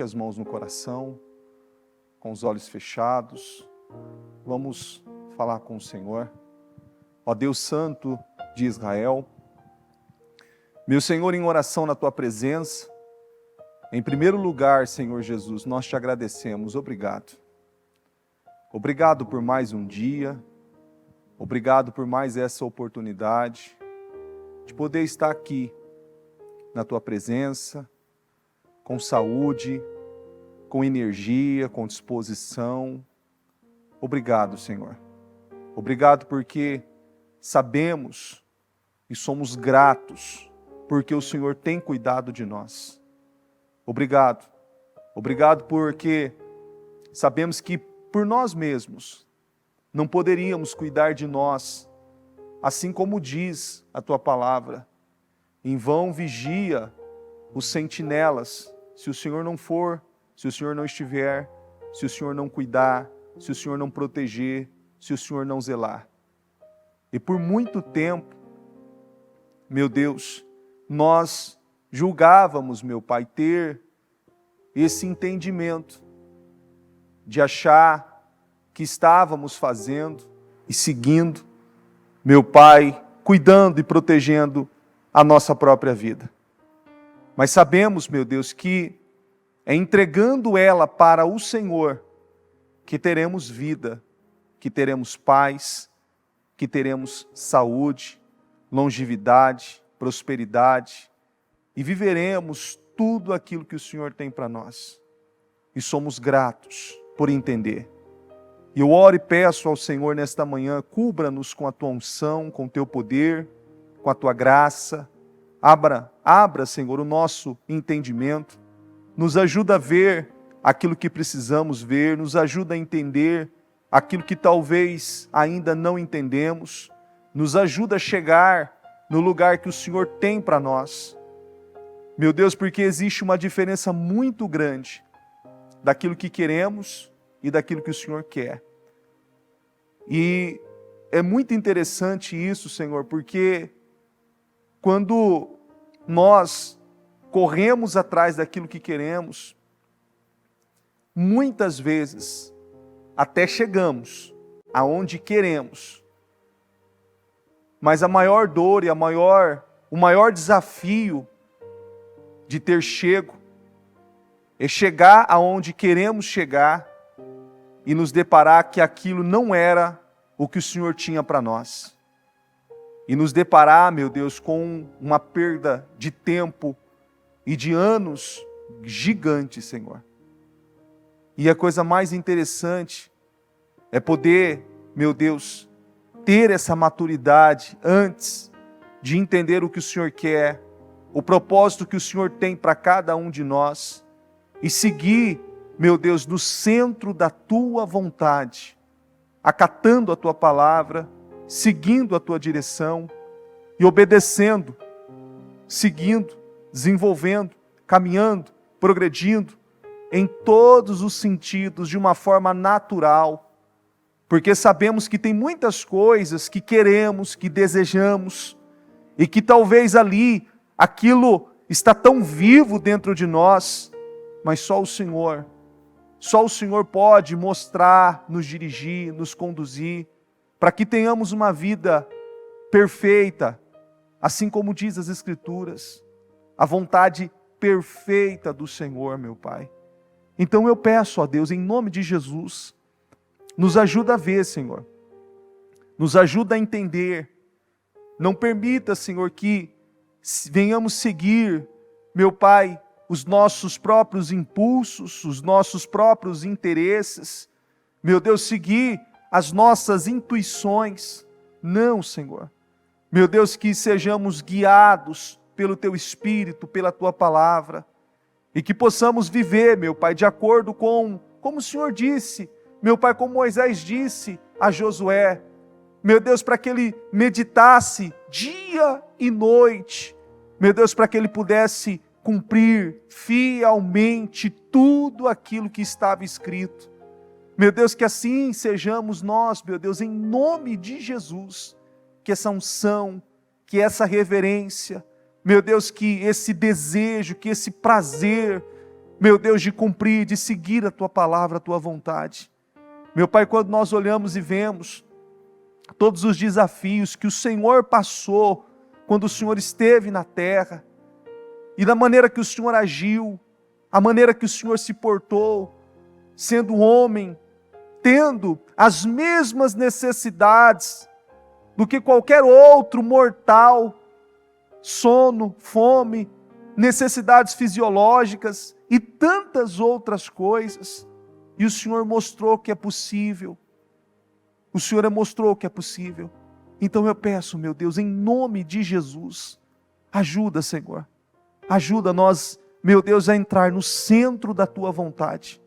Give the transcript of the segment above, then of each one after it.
as mãos no coração, com os olhos fechados. Vamos falar com o Senhor. Ó Deus Santo de Israel, meu Senhor, em oração na Tua presença, em primeiro lugar, Senhor Jesus, nós te agradecemos. Obrigado. Obrigado por mais um dia. Obrigado por mais essa oportunidade de poder estar aqui na Tua presença, com saúde, com energia, com disposição. Obrigado, Senhor. Obrigado porque sabemos e somos gratos porque o Senhor tem cuidado de nós. Obrigado. Obrigado porque sabemos que por nós mesmos não poderíamos cuidar de nós, assim como diz a Tua palavra. Em vão vigia os sentinelas, se o Senhor não for, se o Senhor não estiver, se o Senhor não cuidar, se o Senhor não proteger, se o Senhor não zelar. E por muito tempo, meu Deus, nós julgávamos, meu Pai, ter esse entendimento de achar que estávamos fazendo e seguindo, meu Pai, cuidando e protegendo a nossa própria vida. Mas sabemos, meu Deus, que é entregando ela para o Senhor que teremos vida, que teremos paz, que teremos saúde, longevidade, prosperidade e viveremos tudo aquilo que o Senhor tem para nós. E somos gratos por entender. E eu oro e peço ao Senhor nesta manhã, cubra-nos com a Tua unção, com o Teu poder, com a Tua graça. Abra, Senhor, o nosso entendimento. Nos ajuda a ver aquilo que precisamos ver, nos ajuda a entender aquilo que talvez ainda não entendemos, nos ajuda a chegar no lugar que o Senhor tem para nós. Meu Deus, porque existe uma diferença muito grande daquilo que queremos e daquilo que o Senhor quer. E é muito interessante isso, Senhor, porque quando nós corremos atrás daquilo que queremos, muitas vezes até chegamos aonde queremos. Mas a maior dor e o maior desafio de ter chego é chegar aonde queremos chegar e nos deparar que aquilo não era o que o Senhor tinha para nós. E nos deparar, meu Deus, com uma perda de tempo e de anos gigante, Senhor. E a coisa mais interessante é poder, meu Deus, ter essa maturidade antes de entender o que o Senhor quer, o propósito que o Senhor tem para cada um de nós e seguir, meu Deus, no centro da Tua vontade, acatando a Tua palavra, seguindo a Tua direção e obedecendo, seguindo, desenvolvendo, caminhando, progredindo em todos os sentidos de uma forma natural, porque sabemos que tem muitas coisas que queremos, que desejamos e que talvez ali aquilo está tão vivo dentro de nós, mas só o Senhor pode mostrar, nos dirigir, nos conduzir, para que tenhamos uma vida perfeita, assim como diz as Escrituras, a vontade perfeita do Senhor, meu Pai. Então eu peço a Deus, em nome de Jesus, nos ajuda a ver, Senhor, nos ajuda a entender, não permita, Senhor, que venhamos seguir, meu Pai, os nossos próprios impulsos, os nossos próprios interesses, meu Deus, seguir as nossas intuições. Não, Senhor. Meu Deus, que sejamos guiados pelo Teu Espírito, pela Tua palavra, e que possamos viver, meu Pai, de acordo com, como o Senhor disse, meu Pai, como Moisés disse a Josué, meu Deus, para que ele meditasse dia e noite, meu Deus, para que ele pudesse cumprir fielmente tudo aquilo que estava escrito. Meu Deus, que assim sejamos nós, meu Deus, em nome de Jesus, que essa unção, que essa reverência, meu Deus, que esse desejo, que esse prazer, meu Deus, de cumprir, de seguir a Tua palavra, a Tua vontade. Meu Pai, quando nós olhamos e vemos todos os desafios que o Senhor passou quando o Senhor esteve na terra, e da maneira que o Senhor agiu, a maneira que o Senhor se portou, sendo homem, tendo as mesmas necessidades do que qualquer outro mortal, sono, fome, necessidades fisiológicas e tantas outras coisas. E o Senhor mostrou que é possível. O Senhor mostrou que é possível. Então eu peço, meu Deus, em nome de Jesus, ajuda, Senhor. Ajuda nós, meu Deus, a entrar no centro da Tua vontade,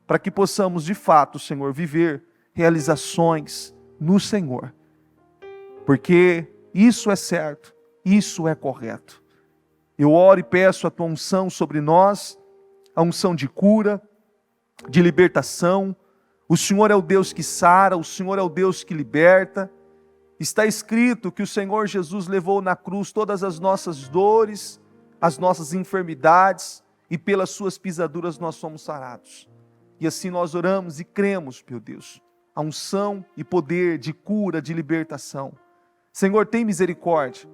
para que possamos, de fato, Senhor, viver realizações no Senhor. Porque isso é certo, isso é correto. Eu oro e peço a Tua unção sobre nós, a unção de cura, de libertação. O Senhor é o Deus que sara, o Senhor é o Deus que liberta. Está escrito que o Senhor Jesus levou na cruz todas as nossas dores, as nossas enfermidades, e pelas suas pisaduras nós somos sarados. E assim nós oramos e cremos, meu Deus, a unção e poder de cura, de libertação. Senhor, tem misericórdia.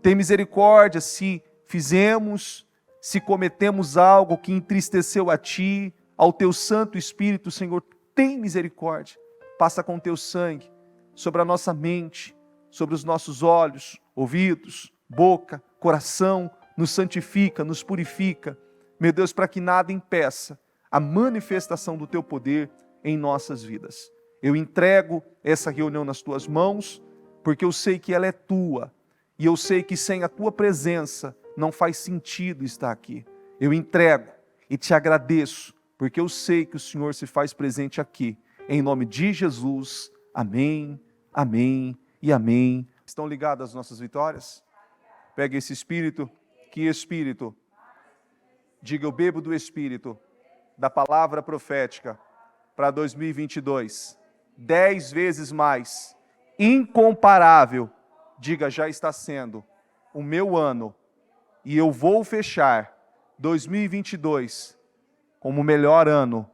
Tem misericórdia se fizemos, se cometemos algo que entristeceu a Ti, ao Teu Santo Espírito, Senhor, tem misericórdia. Passa com Teu sangue sobre a nossa mente, sobre os nossos olhos, ouvidos, boca, coração, nos santifica, nos purifica, meu Deus, para que nada impeça a manifestação do Teu poder em nossas vidas. Eu entrego essa reunião nas Tuas mãos, porque eu sei que ela é Tua, e eu sei que sem a Tua presença não faz sentido estar aqui. Eu entrego e Te agradeço, porque eu sei que o Senhor se faz presente aqui, em nome de Jesus. Amém, amém e amém. Estão ligadas as nossas vitórias? Pegue esse Espírito. Que Espírito? Diga, eu bebo do Espírito, da palavra profética para 2022. 10 vezes mais, incomparável. Diga, já está sendo o meu ano e eu vou fechar 2022 como o melhor ano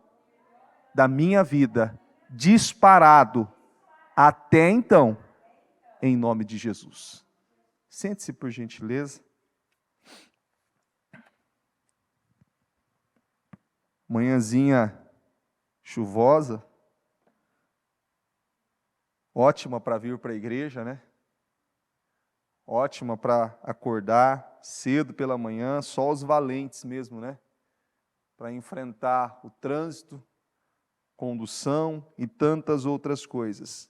da minha vida, disparado até então, em nome de Jesus. Sente-se, por gentileza. Manhãzinha chuvosa, ótima para vir para a igreja, né? Ótima para acordar cedo pela manhã, só os valentes mesmo, né? Para enfrentar o trânsito, condução e tantas outras coisas.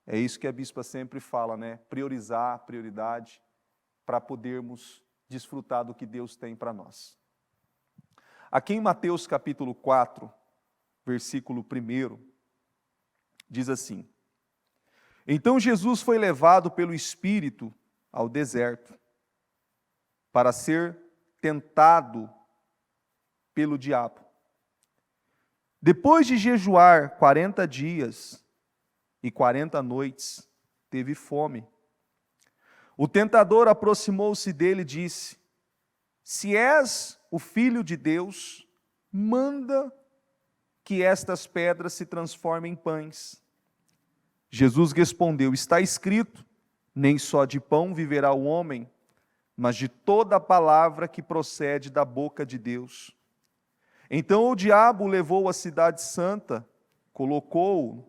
É isso que a bispa sempre fala, né? Priorizar a prioridade para podermos desfrutar do que Deus tem para nós. Aqui em Mateus capítulo 4, versículo 1, diz assim: Então Jesus foi levado pelo Espírito ao deserto, para ser tentado pelo diabo. Depois de jejuar 40 dias e 40 noites, teve fome. O tentador aproximou-se dele e disse: Se és o Filho de Deus, manda que estas pedras se transformem em pães. Jesus respondeu: Está escrito, nem só de pão viverá o homem, mas de toda a palavra que procede da boca de Deus. Então o diabo o levou à cidade santa, colocou-o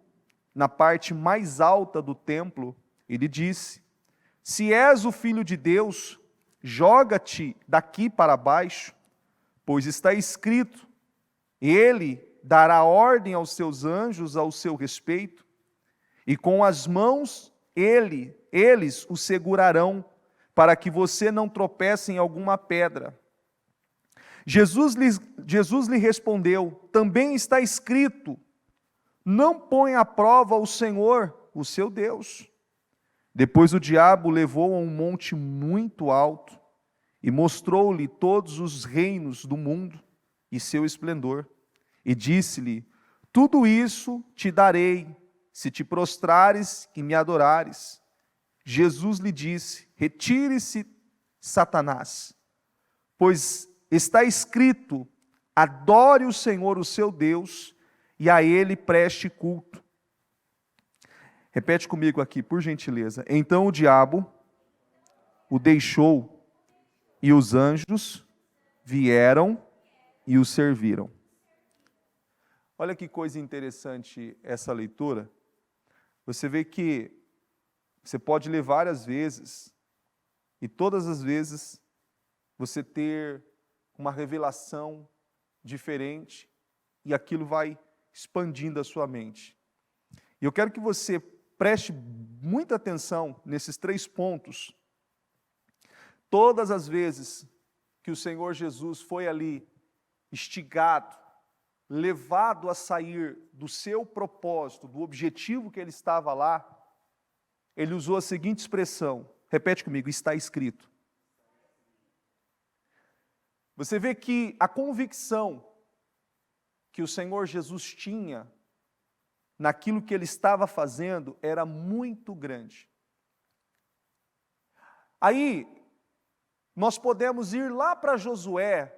na parte mais alta do templo e lhe disse: Se és o Filho de Deus, joga-te daqui para baixo, pois está escrito, Ele dará ordem aos seus anjos ao seu respeito, e com as mãos eles o segurarão, para que você não tropece em alguma pedra. Jesus lhe respondeu: Também está escrito, não põe à prova o Senhor, o seu Deus. Depois o diabo o levou a um monte muito alto e mostrou-lhe todos os reinos do mundo e seu esplendor. E disse-lhe: Tudo isso te darei, se te prostrares e me adorares. Jesus lhe disse: Retire-se, Satanás, pois está escrito, adore o Senhor, o seu Deus, e a Ele preste culto. Repete comigo aqui, por gentileza. Então o diabo o deixou, e os anjos vieram e o serviram. Olha que coisa interessante essa leitura. Você vê que você pode ler várias vezes, e todas as vezes você ter uma revelação diferente, e aquilo vai expandindo a sua mente. E eu quero que você preste muita atenção nesses 3 pontos. Todas as vezes que o Senhor Jesus foi ali instigado, levado a sair do seu propósito, do objetivo que ele estava lá, ele usou a seguinte expressão, repete comigo, está escrito. Você vê que a convicção que o Senhor Jesus tinha naquilo que ele estava fazendo era muito grande. Aí, nós podemos ir lá para Josué,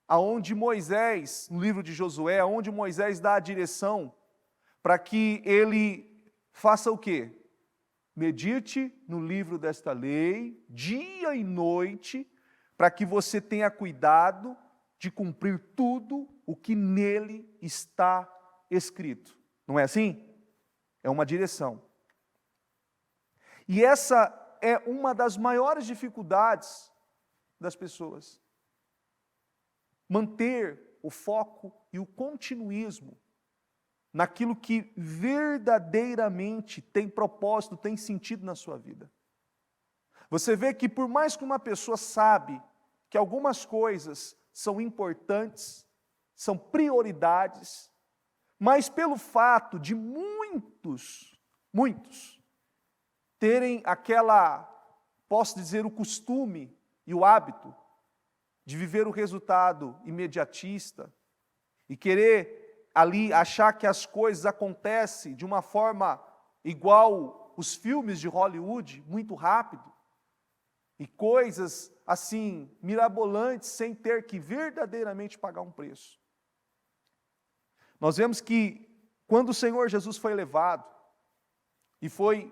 aonde Moisés, no livro de Josué, aonde Moisés dá a direção para que ele faça o quê? Medite no livro desta lei, dia e noite, para que você tenha cuidado de cumprir tudo o que nele está escrito. Não é assim? É uma direção. E essa é uma das maiores dificuldades das pessoas. Manter o foco e o continuismo naquilo que verdadeiramente tem propósito, tem sentido na sua vida. Você vê que por mais que uma pessoa sabe que algumas coisas são importantes, são prioridades, mas pelo fato de muitos terem aquela, posso dizer, o costume e o hábito de viver o resultado imediatista e querer ali achar que as coisas acontecem de uma forma igual os filmes de Hollywood, muito rápido, e coisas assim mirabolantes sem ter que verdadeiramente pagar um preço. Nós vemos que quando o Senhor Jesus foi levado, e foi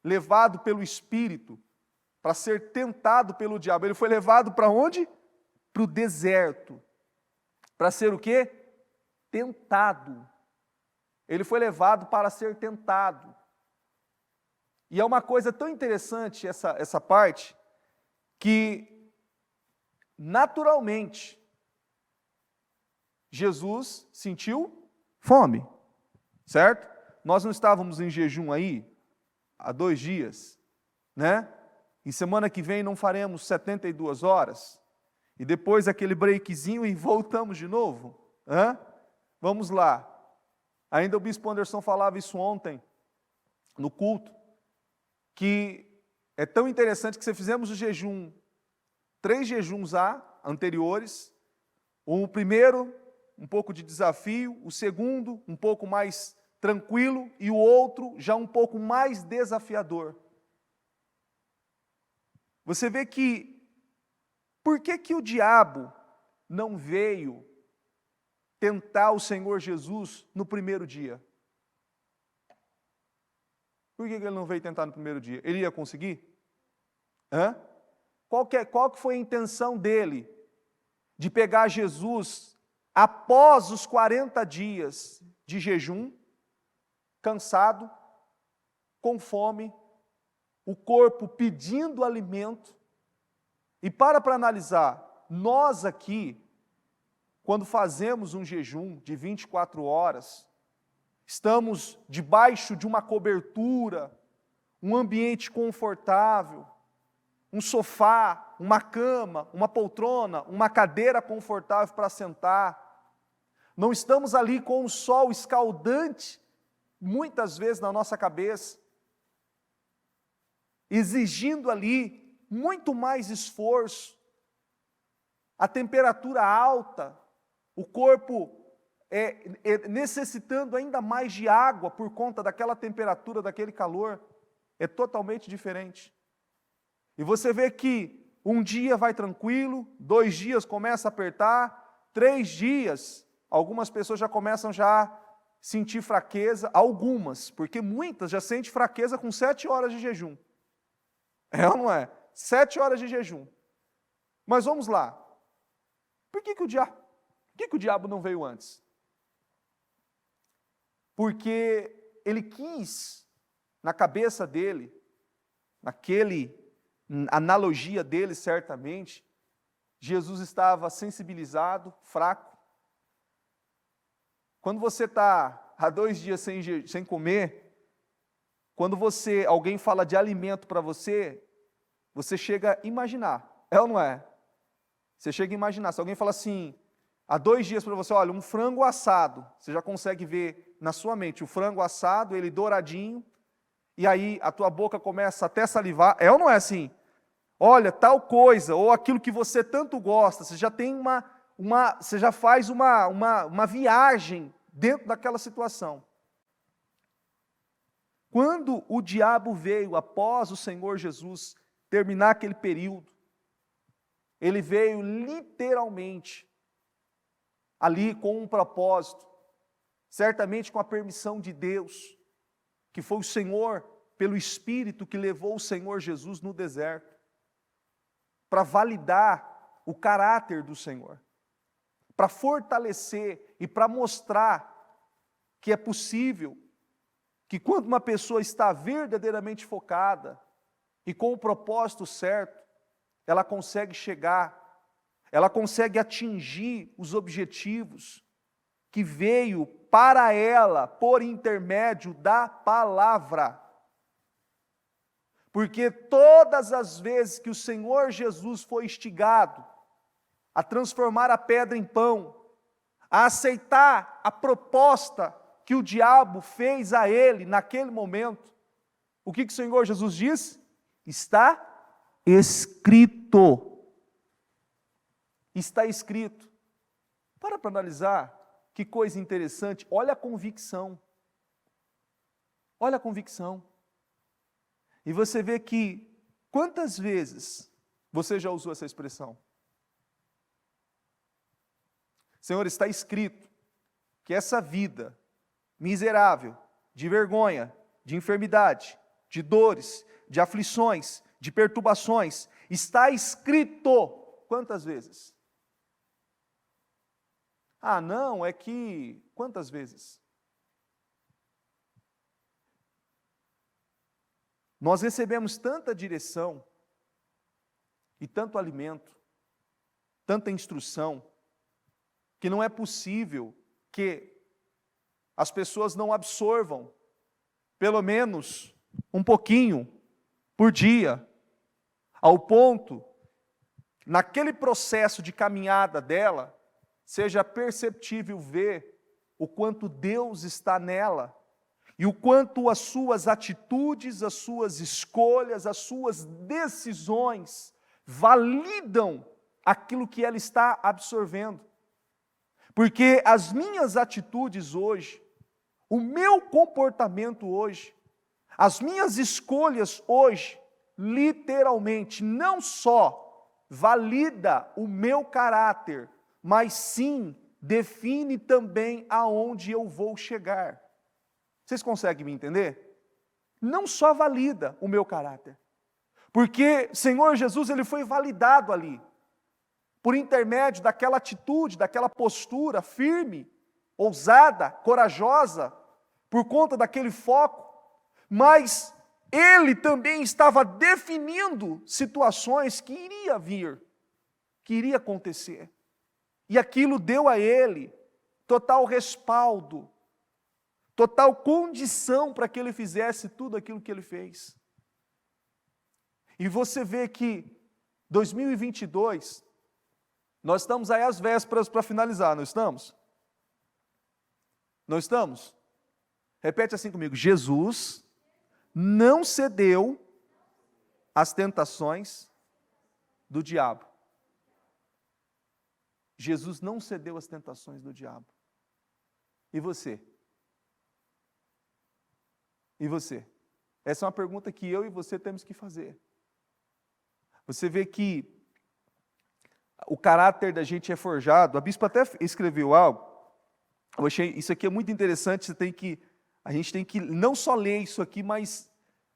levado pelo Espírito para ser tentado pelo diabo, ele foi levado para onde? Para o deserto. Para ser o quê? Tentado. Ele foi levado para ser tentado. E é uma coisa tão interessante essa parte, que naturalmente Jesus sentiu fome, certo? Nós não estávamos em jejum aí há 2 dias, né? E semana que vem não faremos 72 horas, e depois aquele breakzinho e voltamos de novo? Vamos lá. Ainda o Bispo Anderson falava isso ontem, no culto, que é tão interessante que se fizemos o jejum, 3 jejuns anteriores, o primeiro, um pouco de desafio, o segundo, um pouco mais tranquilo, e o outro, já um pouco mais desafiador. Você vê que, por que o diabo não veio tentar o Senhor Jesus no primeiro dia? Por que ele não veio tentar no primeiro dia? Ele ia conseguir? Qual que foi a intenção dele de pegar Jesus após os 40 dias de jejum, cansado, com fome, o corpo pedindo alimento? E para analisar, nós aqui, quando fazemos um jejum de 24 horas, estamos debaixo de uma cobertura, um ambiente confortável, um sofá, uma cama, uma poltrona, uma cadeira confortável para sentar. Não estamos ali com o sol escaldante, muitas vezes na nossa cabeça, exigindo ali muito mais esforço, a temperatura alta, o corpo necessitando ainda mais de água por conta daquela temperatura, daquele calor, é totalmente diferente. E você vê que um dia vai tranquilo, 2 dias começa a apertar, 3 dias, algumas pessoas já começam já a sentir fraqueza, algumas, porque muitas já sentem fraqueza com 7 horas de jejum. É ou não é? 7 horas de jejum. Mas vamos lá. Por que o diabo não veio antes? Porque ele quis, na cabeça dele, naquele analogia dele certamente, Jesus estava sensibilizado, fraco. Quando você está há 2 dias sem comer, quando alguém fala de alimento para você, você chega a imaginar, é ou não é? Você chega a imaginar, se alguém fala assim, há 2 dias para você, olha, um frango assado, você já consegue ver na sua mente o frango assado, ele douradinho, e aí a tua boca começa até a salivar, é ou não é assim? Olha, tal coisa, ou aquilo que você tanto gosta, você já tem você já faz uma viagem dentro daquela situação. Quando o diabo veio após o Senhor Jesus terminar aquele período, ele veio literalmente ali com um propósito, certamente com a permissão de Deus, que foi o Senhor, pelo Espírito, que levou o Senhor Jesus no deserto, para validar o caráter do Senhor, para fortalecer e para mostrar que é possível, que quando uma pessoa está verdadeiramente focada e com o propósito certo, ela consegue chegar, ela consegue atingir os objetivos que veio para ela por intermédio da palavra. Porque todas as vezes que o Senhor Jesus foi instigado a transformar a pedra em pão, a aceitar a proposta que o diabo fez a ele naquele momento, o que o Senhor Jesus diz? Está escrito. Está escrito. Para analisar, que coisa interessante, olha a convicção. Olha a convicção. E você vê que, quantas vezes você já usou essa expressão? Senhor, está escrito que essa vida miserável, de vergonha, de enfermidade, de dores, de aflições, de perturbações, está escrito. Quantas vezes? Ah, não, é que... Quantas vezes? Nós recebemos tanta direção e tanto alimento, tanta instrução, que não é possível que as pessoas não absorvam, pelo menos um pouquinho por dia, ao ponto, naquele processo de caminhada dela, seja perceptível ver o quanto Deus está nela, e o quanto as suas atitudes, as suas escolhas, as suas decisões validam aquilo que ela está absorvendo. Porque as minhas atitudes hoje, o meu comportamento hoje, as minhas escolhas hoje, literalmente, não só valida o meu caráter, mas sim define também aonde eu vou chegar. Vocês conseguem me entender? Não só valida o meu caráter, porque Senhor Jesus, ele foi validado ali, por intermédio daquela atitude, daquela postura firme, ousada, corajosa, por conta daquele foco, mas ele também estava definindo situações que iria vir, que iria acontecer, e aquilo deu a ele total respaldo, total condição para que ele fizesse tudo aquilo que ele fez. E você vê que 2022, nós estamos aí às vésperas para finalizar, não estamos? Não estamos? Repete assim comigo: Jesus não cedeu às tentações do diabo. Jesus não cedeu às tentações do diabo. E você? E você? Essa é uma pergunta que eu e você temos que fazer. Você vê que o caráter da gente é forjado. A bispa até escreveu algo, eu achei, isso aqui é muito interessante, a gente tem que não só ler isso aqui, mas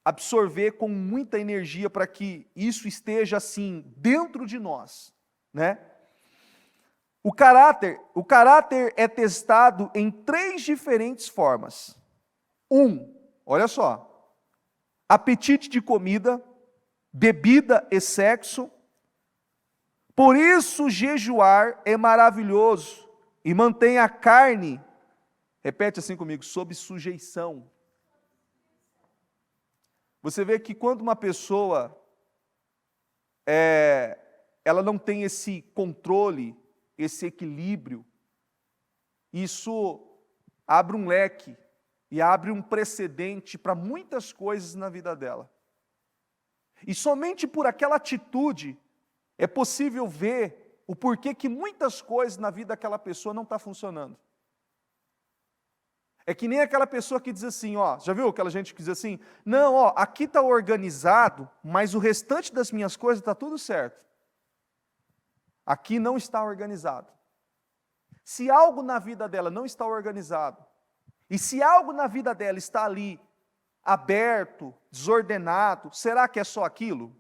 absorver com muita energia para que isso esteja assim, dentro de nós, né? O caráter é testado em 3 diferentes formas. Olha só, apetite de comida, bebida e sexo. Por isso jejuar é maravilhoso e mantém a carne, repete assim comigo, sob sujeição. Você vê que quando uma pessoa ela não tem esse controle, esse equilíbrio, isso abre um leque e abre um precedente para muitas coisas na vida dela. E somente por aquela atitude é possível ver o porquê que muitas coisas na vida daquela pessoa não estão funcionando. É que nem aquela pessoa que diz assim, ó, já viu aquela gente que diz assim, não, ó, aqui está organizado, mas o restante das minhas coisas está tudo certo. Aqui não está organizado. Se algo na vida dela não está organizado, e se algo na vida dela está ali, aberto, desordenado, será que é só aquilo?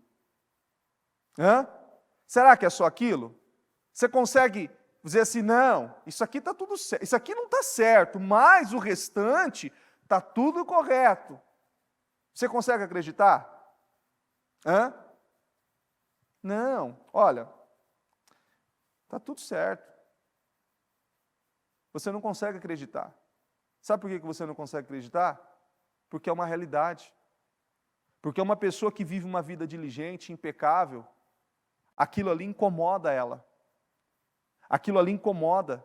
Será que é só aquilo? Você consegue dizer assim, não, isso aqui está tudo certo, isso aqui não está certo, mas o restante está tudo correto. Você consegue acreditar? Não, olha, está tudo certo. Você não consegue acreditar. Sabe por que você não consegue acreditar? Porque é uma realidade. Porque uma pessoa que vive uma vida diligente, impecável, aquilo ali incomoda ela. Aquilo ali incomoda.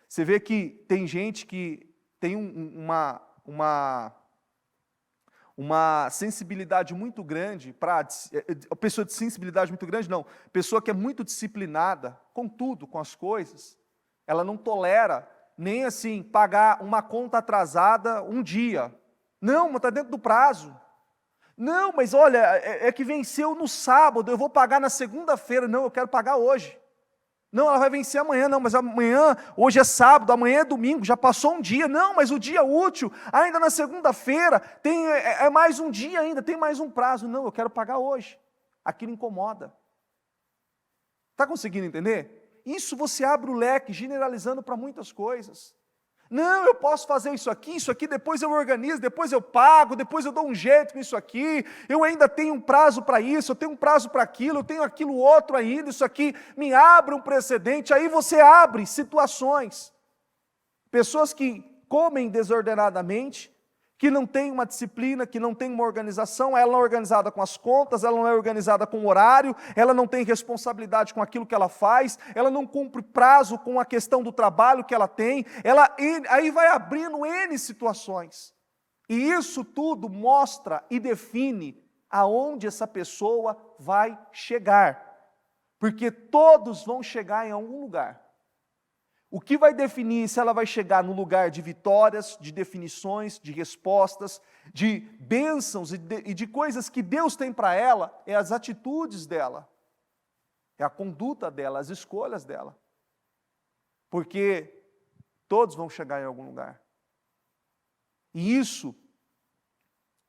Você vê que tem gente que tem uma sensibilidade muito grande, pessoa de sensibilidade muito grande, não, pessoa que é muito disciplinada com tudo, com as coisas, ela não tolera nem assim pagar uma conta atrasada um dia. Não, mas está dentro do prazo. Não, mas olha, é que venceu no sábado, eu vou pagar na segunda-feira. Não, eu quero pagar hoje. Não, ela vai vencer amanhã. Não, mas amanhã, hoje é sábado, amanhã é domingo, já passou um dia. Não, mas o dia útil, ainda na segunda-feira, é mais um dia ainda, tem mais um prazo. Não, eu quero pagar hoje. Aquilo incomoda. Está conseguindo entender? Isso você abre o leque, generalizando para muitas coisas. Não, eu posso fazer isso aqui, depois eu organizo, depois eu pago, depois eu dou um jeito nisso aqui, eu ainda tenho um prazo para isso, eu tenho um prazo para aquilo, eu tenho aquilo outro ainda, isso aqui me abre um precedente, aí você abre situações. Pessoas que comem desordenadamente, que não tem uma disciplina, que não tem uma organização, ela não é organizada com as contas, ela não é organizada com o horário, ela não tem responsabilidade com aquilo que ela faz, ela não cumpre prazo com a questão do trabalho que ela tem, aí vai abrindo N situações. E isso tudo mostra e define aonde essa pessoa vai chegar. Porque todos vão chegar em algum lugar. O que vai definir se ela vai chegar no lugar de vitórias, de definições, de respostas, de bênçãos e de coisas que Deus tem para ela, é as atitudes dela, é a conduta dela, as escolhas dela. Porque todos vão chegar em algum lugar. E isso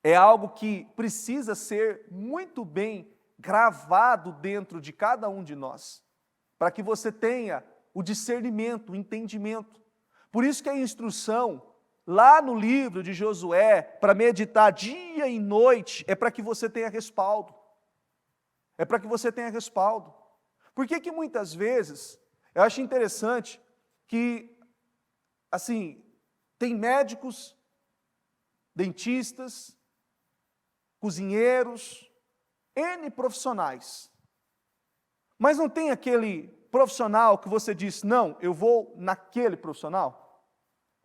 é algo que precisa ser muito bem gravado dentro de cada um de nós, para que você tenha o discernimento, o entendimento. Por isso que a instrução, lá no livro de Josué, para meditar dia e noite, é para que você tenha respaldo. É para que você tenha respaldo. Por que muitas vezes, eu acho interessante que, assim, tem médicos, dentistas, cozinheiros, N profissionais, mas não tem aquele profissional que você diz, não, eu vou naquele profissional?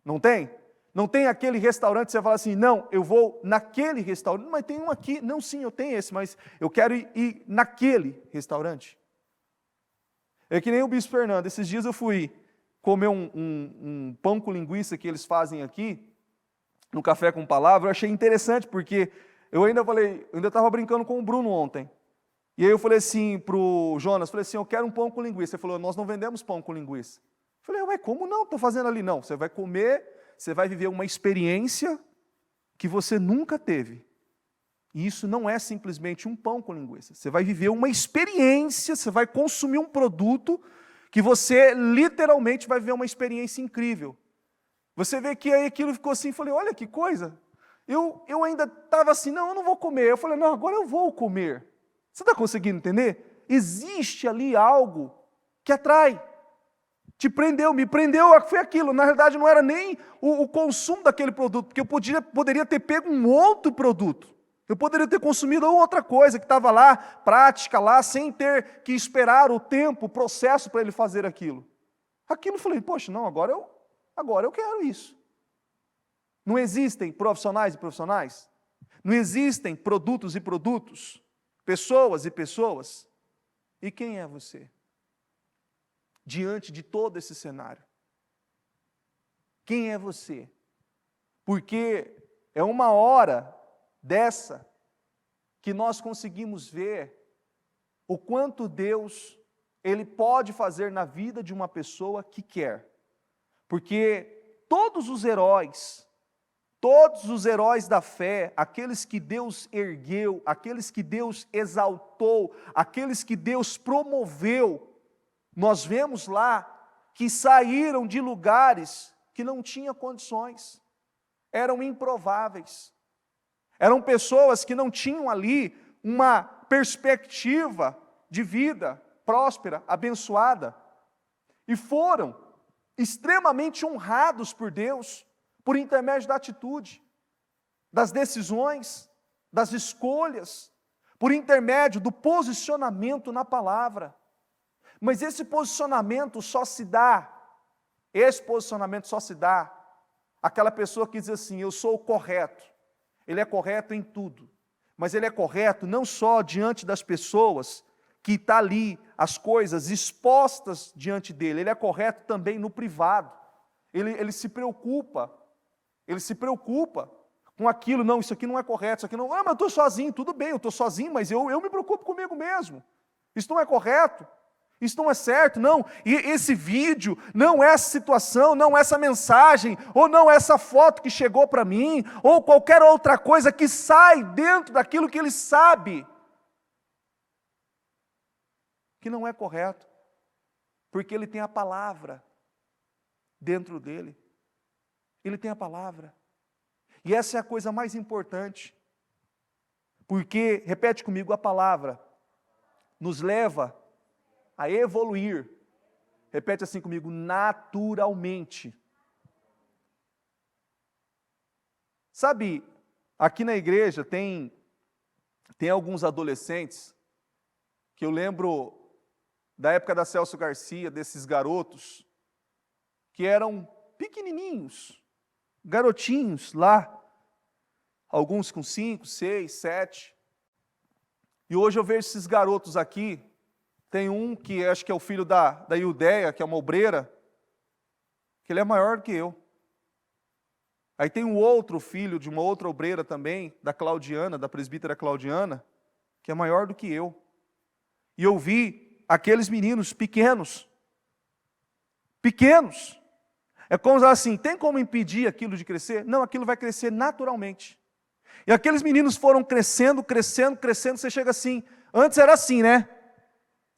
Não tem? Não tem aquele restaurante que você fala assim, não, eu vou naquele restaurante, mas tem um aqui, não, sim, eu tenho esse, mas eu quero ir naquele restaurante. É que nem o Bispo Fernando, esses dias eu fui comer um pão com linguiça que eles fazem aqui, no Café com Palavra, eu achei interessante, porque eu ainda estava brincando com o Bruno ontem. E aí eu falei assim para o Jonas, falei assim, eu quero um pão com linguiça. Ele falou, nós não vendemos pão com linguiça. Eu falei, ué, como não? Estou fazendo ali. Não, você vai comer, você vai viver uma experiência que você nunca teve. E isso não é simplesmente um pão com linguiça. Você vai viver uma experiência, você vai consumir um produto que você literalmente vai viver uma experiência incrível. Você vê que aí aquilo ficou assim, falei, olha que coisa. Eu ainda estava assim, não, eu não vou comer. Eu falei, não, agora eu vou comer. Você está conseguindo entender? Existe ali algo que atrai. Te prendeu, me prendeu, foi aquilo. Na realidade não era nem o consumo daquele produto, porque eu poderia ter pego um outro produto. Eu poderia ter consumido outra coisa que estava lá, prática lá, sem ter que esperar o tempo, o processo para ele fazer aquilo. Aquilo eu falei, poxa, não, agora eu quero isso. Não existem profissionais e profissionais? Não existem produtos e produtos? Pessoas e pessoas? E quem é você? Diante de todo esse cenário. Quem é você? Porque é uma hora dessa que nós conseguimos ver o quanto Deus, Ele pode fazer na vida de uma pessoa que quer. Porque todos os heróis da fé, aqueles que Deus ergueu, aqueles que Deus exaltou, aqueles que Deus promoveu, nós vemos lá que saíram de lugares que não tinham condições, eram improváveis, eram pessoas que não tinham ali uma perspectiva de vida próspera, abençoada, e foram extremamente honrados por Deus, por intermédio da atitude, das decisões, das escolhas, por intermédio do posicionamento na palavra. Mas esse posicionamento só se dá àquela pessoa que diz assim, eu sou o correto. Ele é correto em tudo, mas ele é correto não só diante das pessoas que está ali, as coisas expostas diante dele, ele é correto também no privado. Ele se preocupa com aquilo, não, isso aqui não é correto, isso aqui não, mas eu estou sozinho, tudo bem, eu estou sozinho, mas eu me preocupo comigo mesmo. Isso não é correto. Isso não é certo, não. E esse vídeo, não essa situação, não essa mensagem, ou não essa foto que chegou para mim, ou qualquer outra coisa que sai dentro daquilo que ele sabe que não é correto, porque ele tem a palavra dentro dele. Ele tem a palavra. E essa é a coisa mais importante, porque, repete comigo, a palavra nos leva a evoluir. Repete assim comigo, naturalmente. Sabe, aqui na igreja tem alguns adolescentes que eu lembro da época da Celso Garcia, desses garotos que eram pequenininhos, garotinhos lá, alguns com 5, 6, 7. E hoje eu vejo esses garotos aqui. Tem um que acho que é o filho da Iudeia, que é uma obreira, que ele é maior do que eu. Aí tem um outro filho de uma outra obreira também, da Claudiana, da presbítera Claudiana, que é maior do que eu. E eu vi aqueles meninos pequenos. É como assim, tem como impedir aquilo de crescer? Não, aquilo vai crescer naturalmente. E aqueles meninos foram crescendo, você chega assim, antes era assim, né?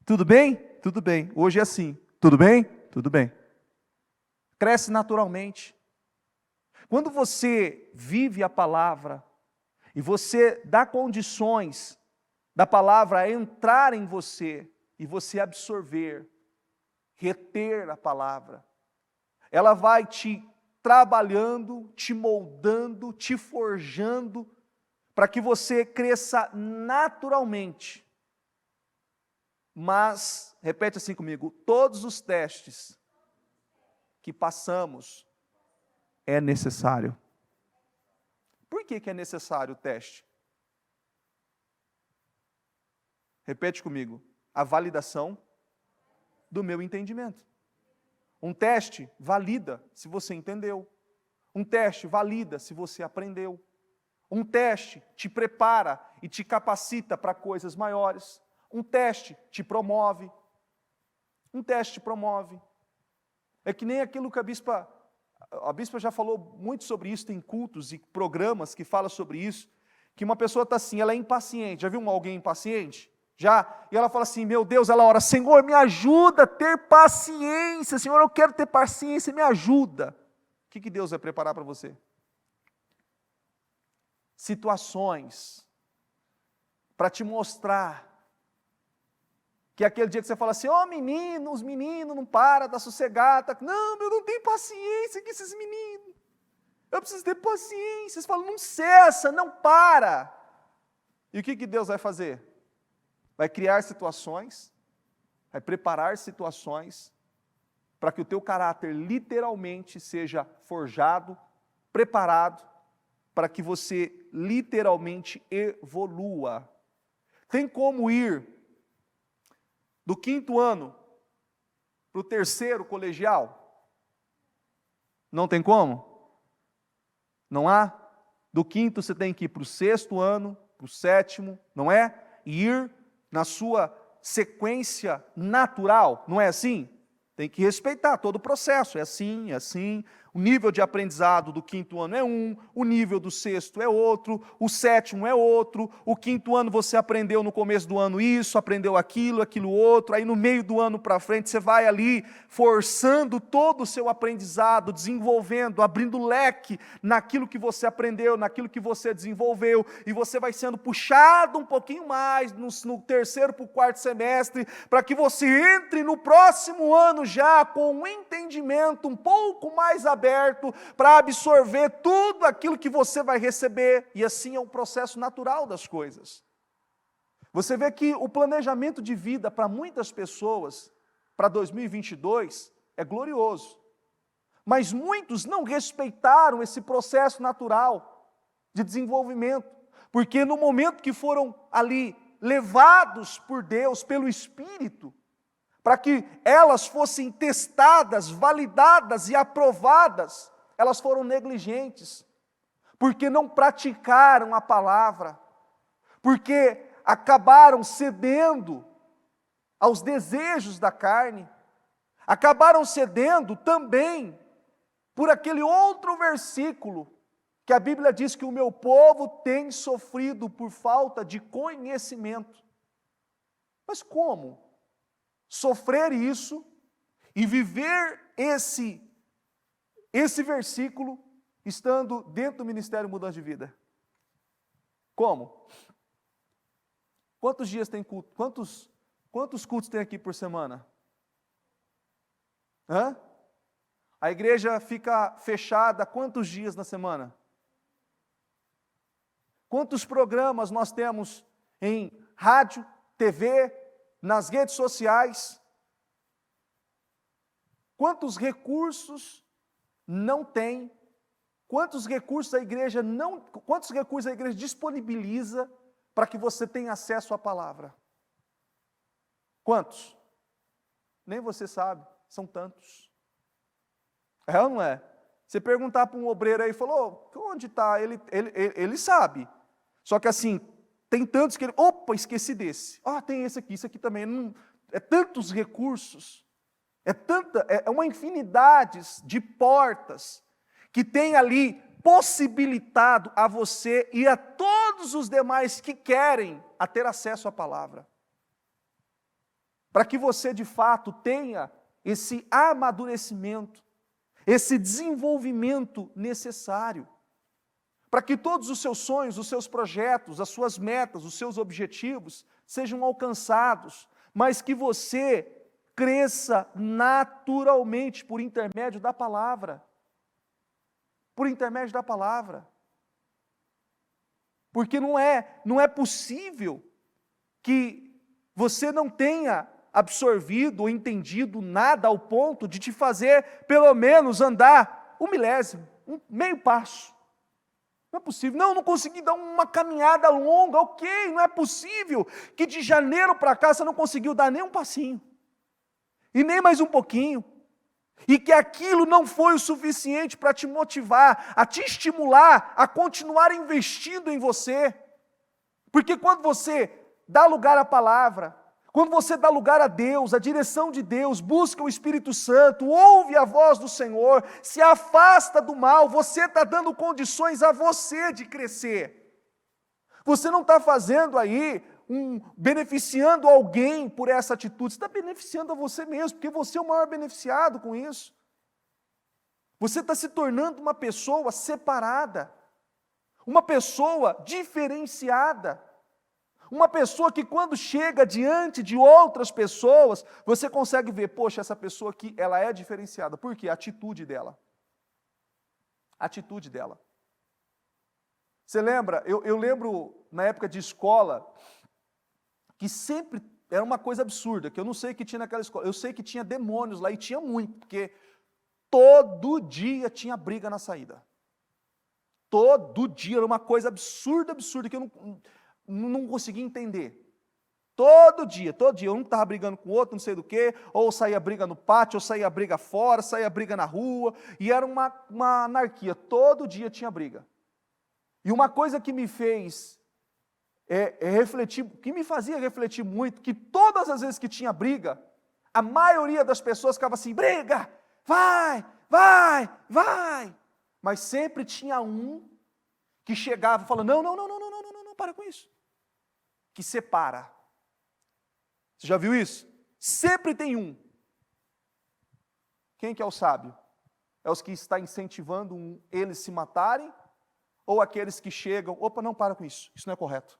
Tudo bem? Tudo bem. Hoje é assim. Tudo bem? Tudo bem. Cresce naturalmente. Quando você vive a palavra e você dá condições da palavra entrar em você e você absorver, reter a palavra, ela vai te trabalhando, te moldando, te forjando para que você cresça naturalmente. Mas, repete assim comigo, todos os testes que passamos é necessário. Por que é necessário o teste? Repete comigo, a validação do meu entendimento. Um teste valida se você entendeu. Um teste valida se você aprendeu. Um teste te prepara e te capacita para coisas maiores. Um teste te promove. Um teste te promove. É que nem aquilo que a bispa já falou muito sobre isso, tem cultos e programas que falam sobre isso, que uma pessoa está assim, ela é impaciente. Já viu alguém impaciente? Já? E ela fala assim, meu Deus, ela ora, Senhor, me ajuda a ter paciência, Senhor, eu quero ter paciência, me ajuda. O que Deus vai preparar para você? Situações para te mostrar que é aquele dia que você fala assim, menino, os meninos não param, tá sossegado, não, eu não tenho paciência com esses meninos, eu preciso ter paciência. Você fala, não cessa, não para. E o que Deus vai fazer? Vai criar situações, vai preparar situações, para que o teu caráter literalmente seja forjado, preparado, para que você literalmente evolua. Tem como ir do 5º ano para o 3º colegial? Não tem como? Não há? Do 5º você tem que ir para o 6º ano, para o 7º, não é? E ir na sua sequência natural, não é assim? Tem que respeitar todo o processo, é assim, é assim. O nível de aprendizado do 5º ano é um, o nível do 6º é outro, o 7º é outro, o 5º ano você aprendeu no começo do ano isso, aprendeu aquilo, aquilo outro, aí no meio do ano para frente você vai ali forçando todo o seu aprendizado, desenvolvendo, abrindo leque naquilo que você aprendeu, naquilo que você desenvolveu, e você vai sendo puxado um pouquinho mais no 3º para o 4º semestre, para que você entre no próximo ano já com um entendimento um pouco mais aberto, para absorver tudo aquilo que você vai receber, e assim é o processo natural das coisas. Você vê que o planejamento de vida para muitas pessoas, para 2022, é glorioso, mas muitos não respeitaram esse processo natural de desenvolvimento, porque no momento que foram ali levados por Deus, pelo Espírito, para que elas fossem testadas, validadas e aprovadas, elas foram negligentes, porque não praticaram a palavra, porque acabaram cedendo aos desejos da carne, acabaram cedendo também por aquele outro versículo, que a Bíblia diz que o meu povo tem sofrido por falta de conhecimento. Mas como sofrer isso e viver esse versículo estando dentro do Ministério Mudança de Vida? Como? Quantos dias tem culto? Quantos cultos tem aqui por semana? A igreja fica fechada quantos dias na semana? Quantos programas nós temos em rádio, TV, nas redes sociais? Quantos recursos não tem? Quantos recursos a igreja disponibiliza para que você tenha acesso à palavra? Quantos? Nem você sabe, são tantos. É ou não é? Você perguntar para um obreiro aí, falou, onde está? Ele sabe. Só que assim, tem tantos que ele, esqueci desse. Tem esse aqui também. Não, é tantos recursos, é uma infinidade de portas que tem ali possibilitado a você e a todos os demais que querem a ter acesso à palavra. Para que você de fato tenha esse amadurecimento, esse desenvolvimento necessário, para que todos os seus sonhos, os seus projetos, as suas metas, os seus objetivos sejam alcançados, mas que você cresça naturalmente por intermédio da palavra. Por intermédio da palavra. Porque não é possível que você não tenha absorvido ou entendido nada ao ponto de te fazer, pelo menos, andar 1/1000, meio passo. Não é possível. Não consegui dar uma caminhada longa, ok, não é possível que de janeiro para cá você não conseguiu dar nem um passinho. E nem mais um pouquinho. E que aquilo não foi o suficiente para te motivar, a te estimular, a continuar investindo em você. Porque quando você dá lugar à palavra, quando você dá lugar a Deus, a direção de Deus, busca o Espírito Santo, ouve a voz do Senhor, se afasta do mal, você está dando condições a você de crescer. Você não está fazendo aí, beneficiando alguém por essa atitude, você está beneficiando a você mesmo, porque você é o maior beneficiado com isso. Você está se tornando uma pessoa separada, uma pessoa diferenciada, uma pessoa que quando chega diante de outras pessoas, você consegue ver, poxa, essa pessoa aqui, ela é diferenciada. Por quê? A atitude dela. A atitude dela. Você lembra? Eu lembro, na época de escola, que sempre era uma coisa absurda, que eu não sei o que tinha naquela escola. Eu sei que tinha demônios lá, e tinha muito, porque todo dia tinha briga na saída. Todo dia, era uma coisa absurda, que eu não conseguia entender. Todo dia, um estava brigando com o outro, não sei do que, ou saía briga no pátio, ou saía briga fora, saía briga na rua, e era uma anarquia, todo dia tinha briga. E uma coisa que me fez refletir, que me fazia refletir muito, que todas as vezes que tinha briga, a maioria das pessoas ficava assim, briga, vai, mas sempre tinha um que chegava e falava, não, para com isso. Que separa. Você já viu isso? Sempre tem um. Quem que é o sábio? É os que está incentivando eles se matarem? Ou aqueles que chegam, opa, não, para com isso não é correto.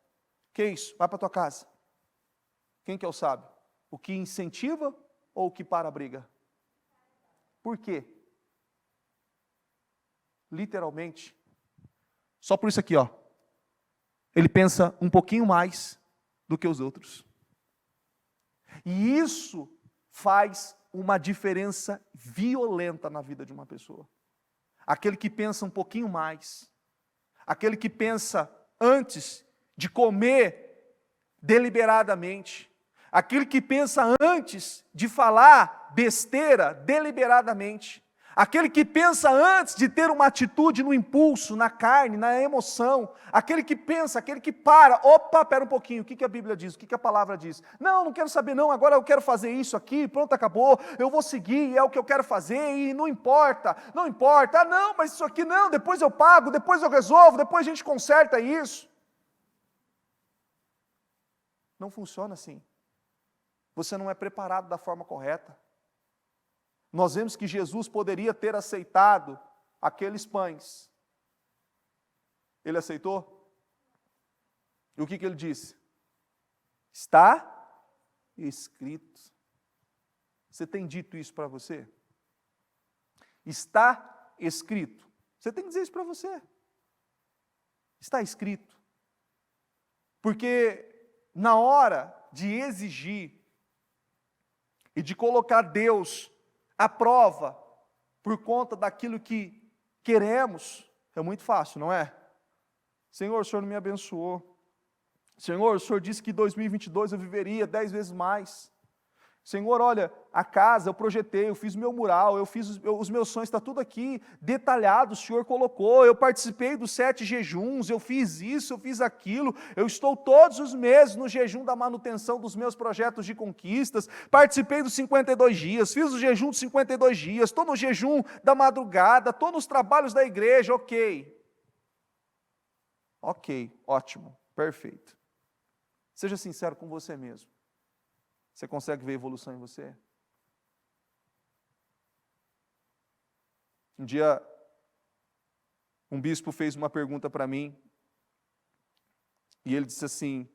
Que isso? Vai para tua casa. Quem que é o sábio? O que incentiva ou o que para a briga? Por quê? Literalmente, só por isso aqui, ó. Ele pensa um pouquinho mais do que os outros. E isso faz uma diferença violenta na vida de uma pessoa. Aquele que pensa um pouquinho mais, aquele que pensa antes de comer deliberadamente, aquele que pensa antes de falar besteira deliberadamente, aquele que pensa antes de ter uma atitude no impulso, na carne, na emoção, aquele que pensa, aquele que para, opa, pera um pouquinho, o que a Bíblia diz, o que a palavra diz? Não quero saber não, agora eu quero fazer isso aqui, pronto, acabou, eu vou seguir, é o que eu quero fazer, e não importa, não, mas isso aqui não, depois eu pago, depois eu resolvo, depois a gente conserta isso. Não funciona assim. Você não é preparado da forma correta. Nós vemos que Jesus poderia ter aceitado aqueles pães. Ele aceitou? E o que ele disse? Está escrito. Você tem dito isso para você? Está escrito. Você tem que dizer isso para você. Está escrito. Porque na hora de exigir e de colocar Deus à prova por conta daquilo que queremos, é muito fácil, não é? Senhor, o Senhor não me abençoou. Senhor, o Senhor disse que em 2022 eu viveria 10 vezes mais. Senhor, olha, a casa eu projetei, eu fiz o meu mural, eu fiz os meus sonhos, está tudo aqui detalhado, o Senhor colocou, eu participei dos 7 jejuns, eu fiz isso, eu fiz aquilo, eu estou todos os meses no jejum da manutenção dos meus projetos de conquistas, participei dos 52 dias, fiz o jejum dos 52 dias, estou no jejum da madrugada, estou nos trabalhos da igreja, ok, ótimo, perfeito. Seja sincero com você mesmo. Você consegue ver evolução em você? Um dia, um bispo fez uma pergunta para mim, e ele disse assim,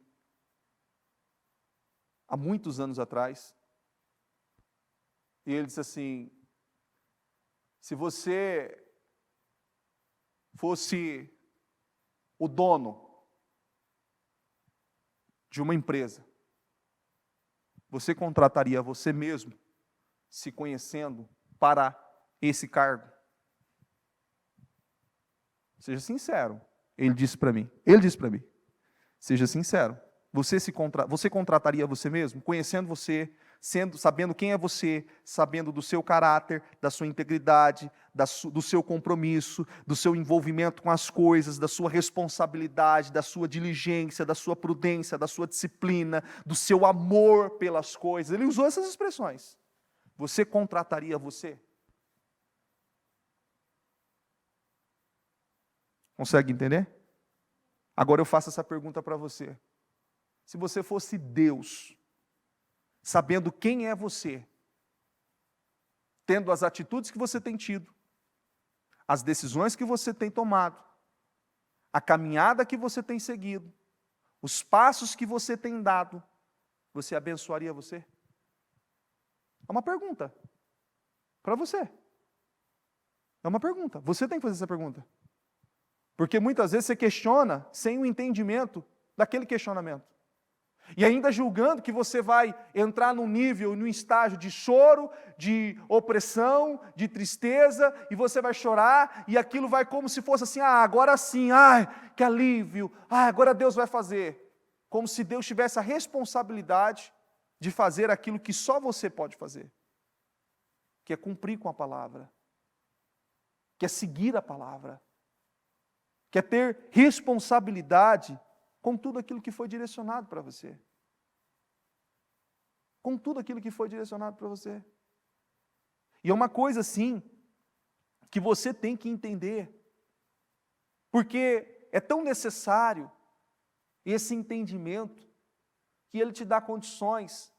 há muitos anos atrás, e ele disse assim, se você fosse o dono de uma empresa, você contrataria você mesmo, se conhecendo, para esse cargo? Seja sincero. Ele disse para mim. Seja sincero. Você contrataria você mesmo, conhecendo você, sabendo quem é você, sabendo do seu caráter, da sua integridade, do seu compromisso, do seu envolvimento com as coisas, da sua responsabilidade, da sua diligência, da sua prudência, da sua disciplina, do seu amor pelas coisas. Ele usou essas expressões. Você contrataria você? Consegue entender? Agora eu faço essa pergunta para você. Se você fosse Deus, sabendo quem é você, tendo as atitudes que você tem tido, as decisões que você tem tomado, a caminhada que você tem seguido, os passos que você tem dado, você abençoaria você? É uma pergunta para você. É uma pergunta. Você tem que fazer essa pergunta. Porque muitas vezes você questiona sem o entendimento daquele questionamento. E ainda julgando que você vai entrar num nível, num estágio de choro, de opressão, de tristeza, e você vai chorar, e aquilo vai como se fosse assim, agora sim, que alívio, agora Deus vai fazer. Como se Deus tivesse a responsabilidade de fazer aquilo que só você pode fazer. Que é cumprir com a palavra. Que é seguir a palavra. Que é ter responsabilidade com tudo aquilo que foi direcionado para você. Com tudo aquilo que foi direcionado para você. E é uma coisa assim, que você tem que entender. Porque é tão necessário esse entendimento, que ele te dá condições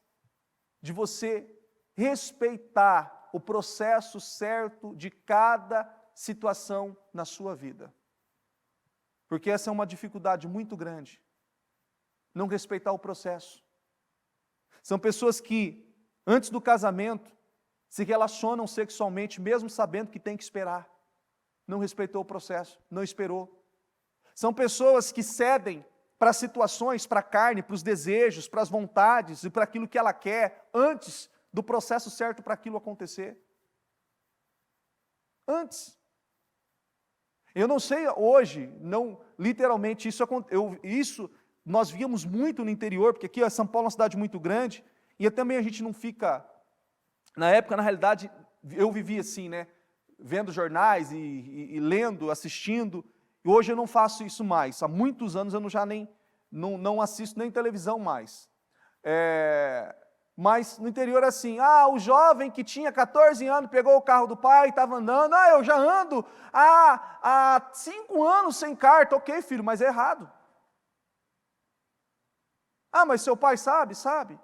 de você respeitar o processo certo de cada situação na sua vida. Porque essa é uma dificuldade muito grande. Não respeitar o processo. São pessoas que, antes do casamento, se relacionam sexualmente, mesmo sabendo que tem que esperar. Não respeitou o processo, não esperou. São pessoas que cedem para as situações, para a carne, para os desejos, para as vontades e para aquilo que ela quer, antes do processo certo para aquilo acontecer. Antes. Eu não sei hoje, não literalmente, isso nós víamos muito no interior, porque aqui São Paulo é uma cidade muito grande, e também a gente não fica, na época, na realidade, eu vivia assim, né, vendo jornais e lendo, assistindo, e hoje eu não faço isso mais, há muitos anos eu não assisto nem televisão mais. Mas no interior é assim, o jovem que tinha 14 anos pegou o carro do pai, estava andando, eu já ando há 5 anos sem carta, ok filho, mas é errado. Mas seu pai sabe? Sabe.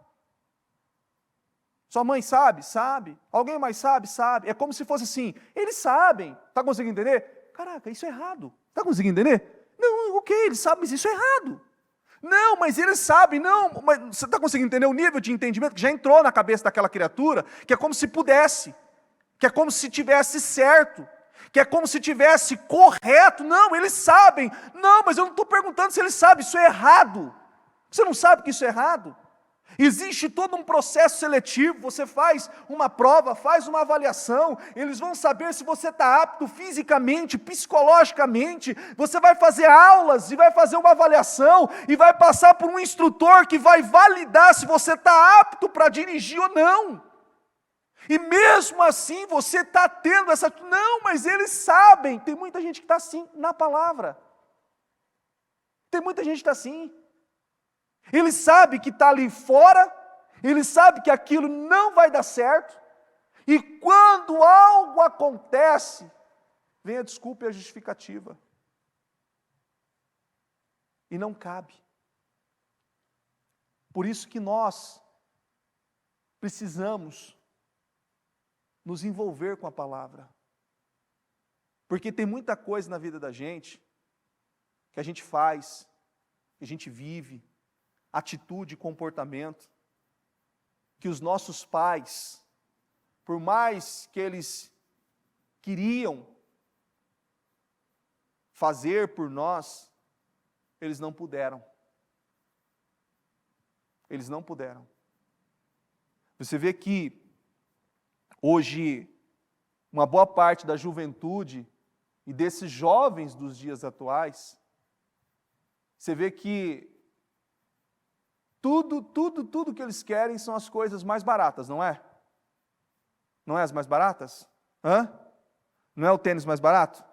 Sua mãe sabe? Sabe. Alguém mais sabe? Sabe. É como se fosse assim, eles sabem, está conseguindo entender? Caraca, isso é errado, está conseguindo entender? Não, ok, eles sabem, mas isso é errado. Não, mas ele sabe, não, mas você está conseguindo entender o nível de entendimento que já entrou na cabeça daquela criatura, que é como se pudesse, que é como se tivesse certo, que é como se tivesse correto. Não, eles sabem. Não, mas eu não estou perguntando se eles sabem, isso é errado. Você não sabe que isso é errado? Existe todo um processo seletivo, você faz uma prova, faz uma avaliação, eles vão saber se você está apto fisicamente, psicologicamente, você vai fazer aulas e vai fazer uma avaliação e vai passar por um instrutor que vai validar se você está apto para dirigir ou não. E mesmo assim você está tendo essa... Não, mas eles sabem. Tem muita gente que está assim na palavra. Tem muita gente que está assim. Ele sabe que está ali fora, ele sabe que aquilo não vai dar certo, e quando algo acontece, vem a desculpa e a justificativa. E não cabe. Por isso que nós precisamos nos envolver com a palavra. Porque tem muita coisa na vida da gente, que a gente faz, que a gente vive, atitude e comportamento, que os nossos pais, por mais que eles queriam fazer por nós, eles não puderam. Eles não puderam. Você vê que hoje uma boa parte da juventude e desses jovens dos dias atuais, você vê que Tudo que eles querem são as coisas mais baratas, não é? Não é as mais baratas? Hã? Não é o tênis mais barato?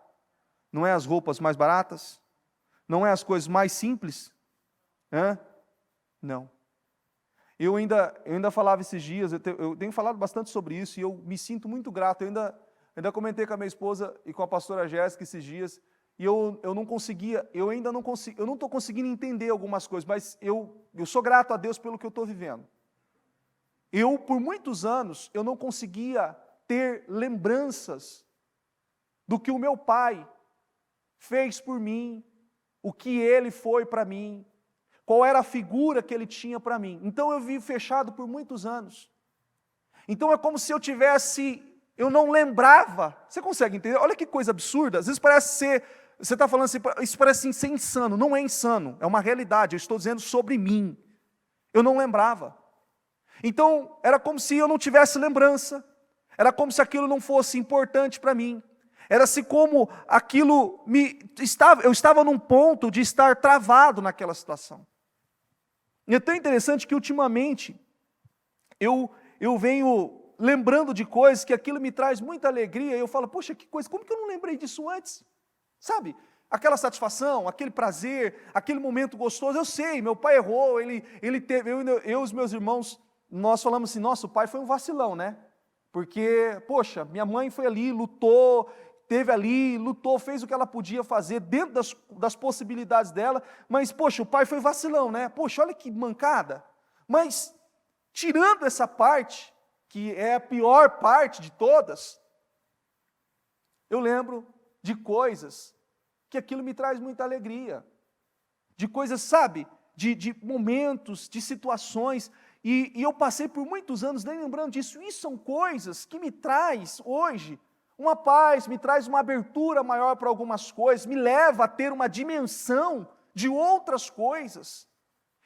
Não é as roupas mais baratas? Não é as coisas mais simples? Hã? Não. Eu ainda falava esses dias, eu tenho falado bastante sobre isso e eu me sinto muito grato. Eu ainda comentei com a minha esposa e com a pastora Jéssica esses dias, e eu não conseguia, eu não estou conseguindo entender algumas coisas, mas eu sou grato a Deus pelo que eu estou vivendo. Por muitos anos, eu não conseguia ter lembranças do que o meu pai fez por mim, o que ele foi para mim, qual era a figura que ele tinha para mim. Então eu vivi fechado por muitos anos. Então é como se eu não lembrava. Você consegue entender? Olha que coisa absurda. Às vezes parece ser, você está falando assim, isso parece ser insano. Não é insano, é uma realidade. Eu estou dizendo sobre mim. Eu não lembrava. Então era como se eu não tivesse lembrança. Era como se aquilo não fosse importante para mim. Era assim como aquilo eu estava num ponto de estar travado naquela situação. E é tão interessante que ultimamente eu venho lembrando de coisas que aquilo me traz muita alegria, e eu falo, poxa, que coisa, como que eu não lembrei disso antes? Sabe? Aquela satisfação, aquele prazer, aquele momento gostoso, eu sei, meu pai errou, ele teve, eu e os meus irmãos, nós falamos assim, nosso pai foi um vacilão, né? Porque, poxa, minha mãe foi ali, lutou, fez o que ela podia fazer dentro das possibilidades dela, mas, poxa, o pai foi vacilão, né? Poxa, olha que mancada. Mas, tirando essa parte, que é a pior parte de todas, eu lembro de coisas que aquilo me traz muita alegria. De coisas, sabe, de momentos, de situações, e eu passei por muitos anos nem lembrando disso. Isso são coisas que me traz hoje uma paz, me traz uma abertura maior para algumas coisas, me leva a ter uma dimensão de outras coisas,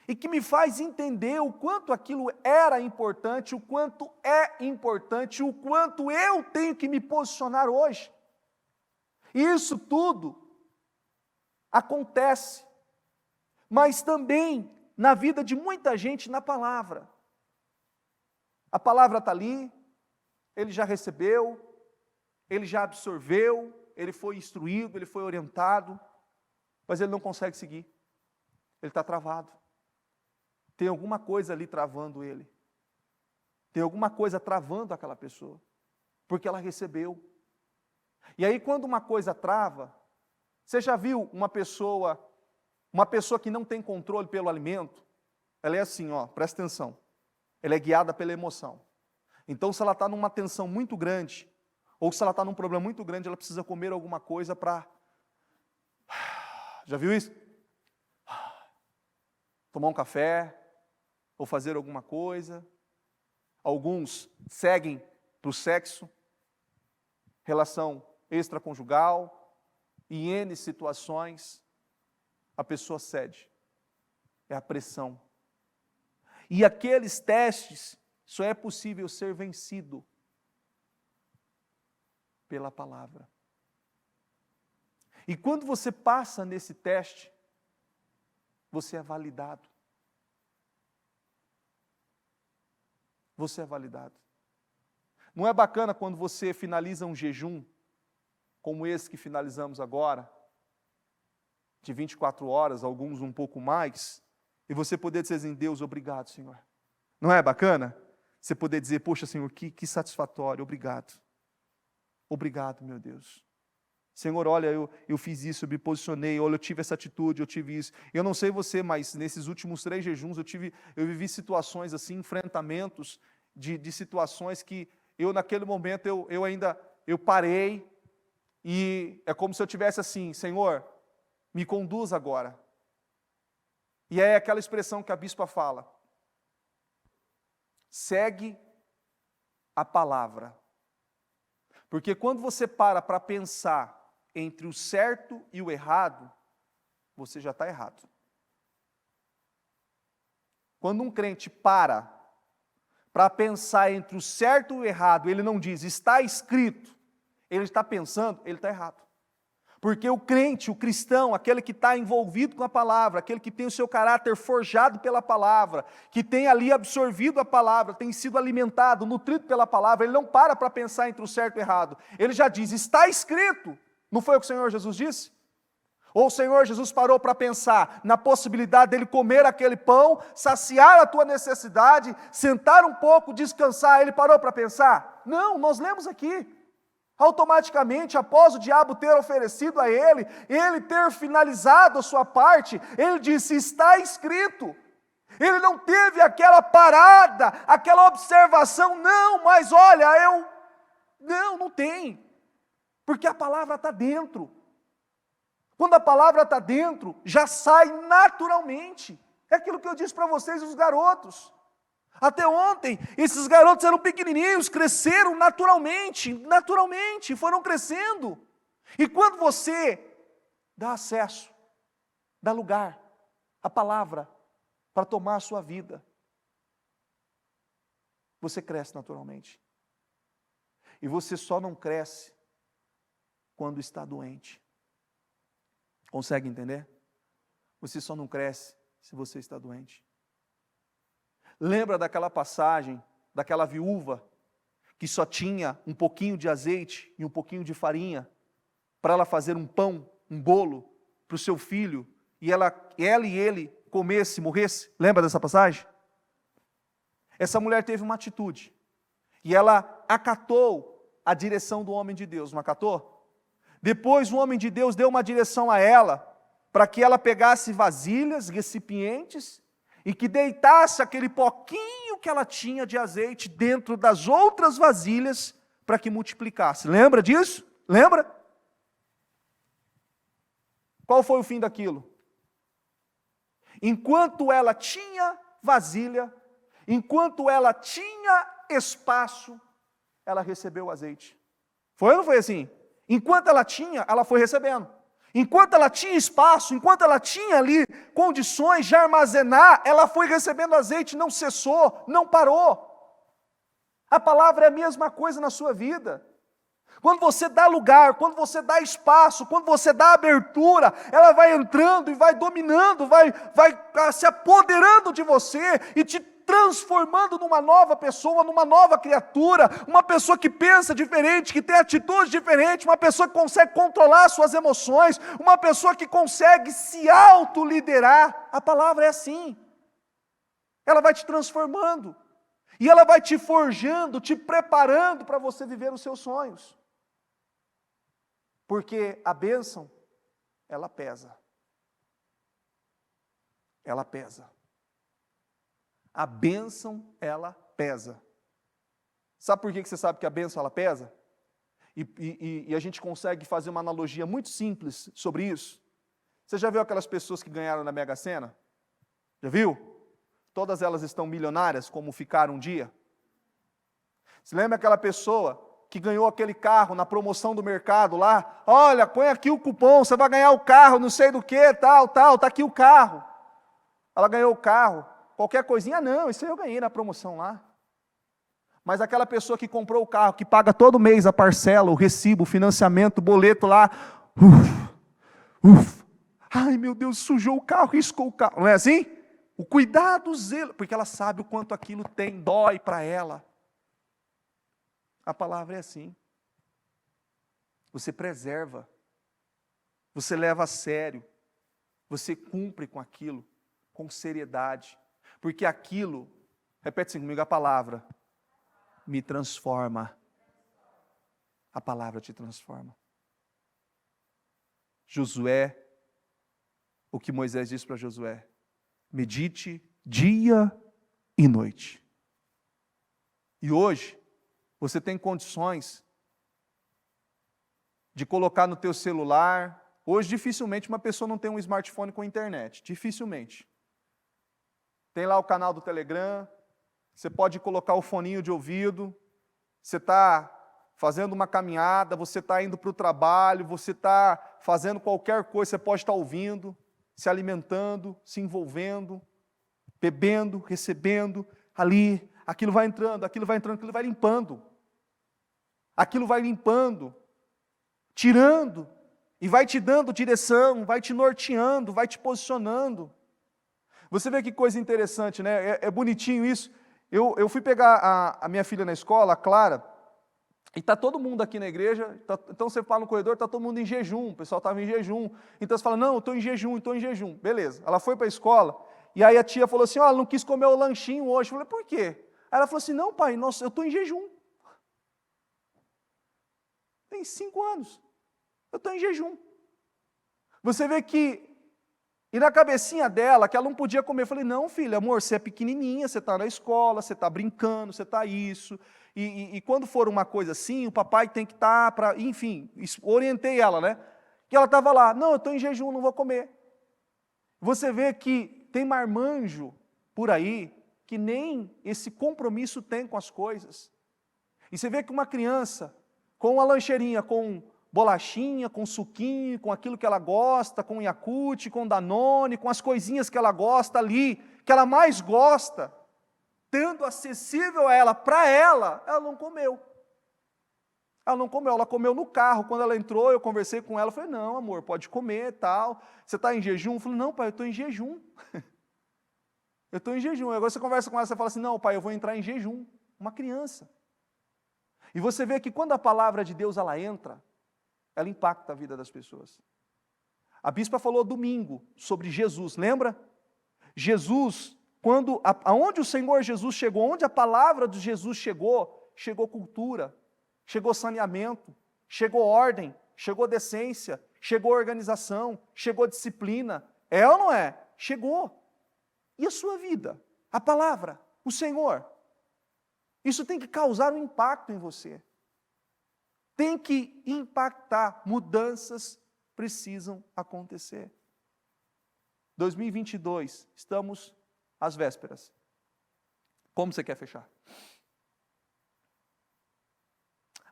e que me faz entender o quanto aquilo era importante, o quanto é importante, o quanto eu tenho que me posicionar hoje. E isso tudo acontece, mas também na vida de muita gente na palavra. A palavra está ali, ele já recebeu, ele já absorveu, ele foi instruído, ele foi orientado, mas ele não consegue seguir. Ele está travado. Tem alguma coisa ali travando ele. Tem alguma coisa travando aquela pessoa, porque ela recebeu. E aí quando uma coisa trava, você já viu uma pessoa que não tem controle pelo alimento? Ela é assim, ó, presta atenção. Ela é guiada pela emoção. Então se ela está numa tensão muito grande, ou se ela está num problema muito grande, ela precisa comer alguma coisa para... Já viu isso? Tomar um café, ou fazer alguma coisa. Alguns seguem para o sexo, relação extraconjugal, e em N situações, a pessoa cede. É a pressão. E aqueles testes, só é possível ser vencido pela palavra. E quando você passa nesse teste, você é validado. Você é validado. Não é bacana quando você finaliza um jejum, como esse que finalizamos agora, de 24 horas, alguns um pouco mais, e você poder dizer assim, Deus, obrigado, Senhor. Não é bacana? Você poder dizer, poxa, Senhor, que satisfatório, obrigado. Obrigado, meu Deus. Senhor, olha, eu fiz isso, eu me posicionei, olha, eu tive essa atitude, eu tive isso. Eu não sei você, mas nesses últimos 3 jejuns eu vivi situações assim, enfrentamentos de situações que eu naquele momento eu parei e é como se eu tivesse assim, Senhor, me conduz agora. E é aquela expressão que a bispa fala, segue a palavra. Porque quando você para pensar entre o certo e o errado, você já está errado. Quando um crente para pensar entre o certo e o errado, ele não diz, está escrito, ele está pensando, ele está errado. Porque o crente, o cristão, aquele que está envolvido com a palavra, aquele que tem o seu caráter forjado pela palavra, que tem ali absorvido a palavra, tem sido alimentado, nutrido pela palavra, ele não para pensar entre o certo e o errado. Ele já diz, está escrito. Não foi o que o Senhor Jesus disse? Ou o Senhor Jesus parou para pensar na possibilidade dele comer aquele pão, saciar a tua necessidade, sentar um pouco, descansar, ele parou para pensar? Não, nós lemos aqui. Automaticamente, após o diabo ter oferecido a ele ter finalizado a sua parte, ele disse, está escrito. Ele não teve aquela parada, aquela observação, não, mas olha, não tem. Porque a palavra está dentro. Quando a palavra está dentro, já sai naturalmente. É aquilo que eu disse para vocês, os garotos. Até ontem, esses garotos eram pequenininhos, cresceram naturalmente, foram crescendo. E quando você dá acesso, dá lugar à palavra para tomar a sua vida, você cresce naturalmente. E você só não cresce quando está doente. Consegue entender? Você só não cresce se você está doente. Lembra daquela passagem, daquela viúva, que só tinha um pouquinho de azeite e um pouquinho de farinha, para ela fazer um pão, um bolo, para o seu filho, e ela e ele comesse, morresse? Lembra dessa passagem? Essa mulher teve uma atitude, e ela acatou a direção do homem de Deus, não acatou? Depois o homem de Deus deu uma direção a ela, para que ela pegasse vasilhas, recipientes, e que deitasse aquele pouquinho que ela tinha de azeite dentro das outras vasilhas, para que multiplicasse. Lembra disso? Lembra? Qual foi o fim daquilo? Enquanto ela tinha vasilha, enquanto ela tinha espaço, ela recebeu o azeite. Foi ou não foi assim? Enquanto ela tinha, ela foi recebendo. Enquanto ela tinha espaço, enquanto ela tinha ali condições de armazenar, ela foi recebendo azeite, não cessou, não parou. A palavra é a mesma coisa na sua vida. Quando você dá lugar, quando você dá espaço, quando você dá abertura, ela vai entrando e vai dominando, vai se apoderando de você e te transformando numa nova pessoa, numa nova criatura, uma pessoa que pensa diferente, que tem atitudes diferentes, uma pessoa que consegue controlar suas emoções, uma pessoa que consegue se autoliderar. A palavra é assim. Ela vai te transformando, e ela vai te forjando, te preparando para você viver os seus sonhos. Porque a bênção, ela pesa. Ela pesa. A bênção, ela pesa. Sabe por que você sabe que a bênção, ela pesa? E a gente consegue fazer uma analogia muito simples sobre isso. Você já viu aquelas pessoas que ganharam na Mega Sena? Já viu? Todas elas estão milionárias, como ficaram um dia. Você lembra aquela pessoa que ganhou aquele carro na promoção do mercado lá? Olha, põe aqui o cupom, você vai ganhar o carro, não sei do que, tal, tá aqui o carro. Ela ganhou o carro. Qualquer coisinha, não, isso aí eu ganhei na promoção lá. Mas aquela pessoa que comprou o carro, que paga todo mês a parcela, o recibo, o financiamento, o boleto lá, ai meu Deus, sujou o carro, riscou o carro, não é assim? O cuidado, o zelo, porque ela sabe o quanto aquilo tem, dói para ela. A palavra é assim. Você preserva, você leva a sério, você cumpre com aquilo, com seriedade. Porque aquilo, repete assim comigo, a palavra me transforma. A palavra te transforma. Josué, o que Moisés disse para Josué, medite dia e noite. E hoje, você tem condições de colocar no teu celular. Hoje, dificilmente, uma pessoa não tem um smartphone com internet. Dificilmente. Tem lá o canal do Telegram, você pode colocar o foninho de ouvido, você está fazendo uma caminhada, você está indo para o trabalho, você está fazendo qualquer coisa, você pode estar ouvindo, se alimentando, se envolvendo, bebendo, recebendo, ali, aquilo vai entrando, aquilo vai limpando, tirando e vai te dando direção, vai te norteando, vai te posicionando. Você vê que coisa interessante, né? É bonitinho isso. Eu fui pegar a minha filha na escola, a Clara, e está todo mundo aqui na igreja, então você fala no corredor, está todo mundo em jejum, o pessoal estava em jejum. Então você fala, não, eu estou em jejum, estou em jejum. Beleza, ela foi para a escola, e aí a tia falou assim, ela não quis comer o lanchinho hoje. Eu falei, por quê? Aí ela falou assim, não pai, nossa, eu estou em jejum. Tem 5 anos, eu estou em jejum. Você vê que, e na cabecinha dela, que ela não podia comer, eu falei, não filha, amor, você é pequenininha, você está na escola, você está brincando, você está isso, e quando for uma coisa assim, o papai tem que estar para, enfim, orientei ela, né? E ela estava lá, não, eu estou em jejum, não vou comer. Você vê que tem marmanjo por aí, que nem esse compromisso tem com as coisas. E você vê que uma criança, com uma lancheirinha, com bolachinha, com suquinho, com aquilo que ela gosta, com Yakult, com Danone, com as coisinhas que ela gosta ali, que ela mais gosta, tendo acessível a ela, para ela não comeu. Ela não comeu, ela comeu no carro. Quando ela entrou, eu conversei com ela, eu falei, não, amor, pode comer, tal. Você está em jejum? Eu falei, não, pai, eu estou em jejum. Eu estou em jejum. Agora você conversa com ela, você fala assim, não, pai, eu vou entrar em jejum. Uma criança. E você vê que quando a palavra de Deus, ela entra, ela impacta a vida das pessoas. A bispa falou domingo sobre Jesus, lembra? Jesus, aonde o Senhor Jesus chegou, onde a palavra de Jesus chegou, chegou cultura, chegou saneamento, chegou ordem, chegou decência, chegou organização, chegou disciplina. É ou não é? Chegou. E a sua vida? A palavra, o Senhor. Isso tem que causar um impacto em você. Tem que impactar, mudanças precisam acontecer. 2022, estamos às vésperas. Como você quer fechar?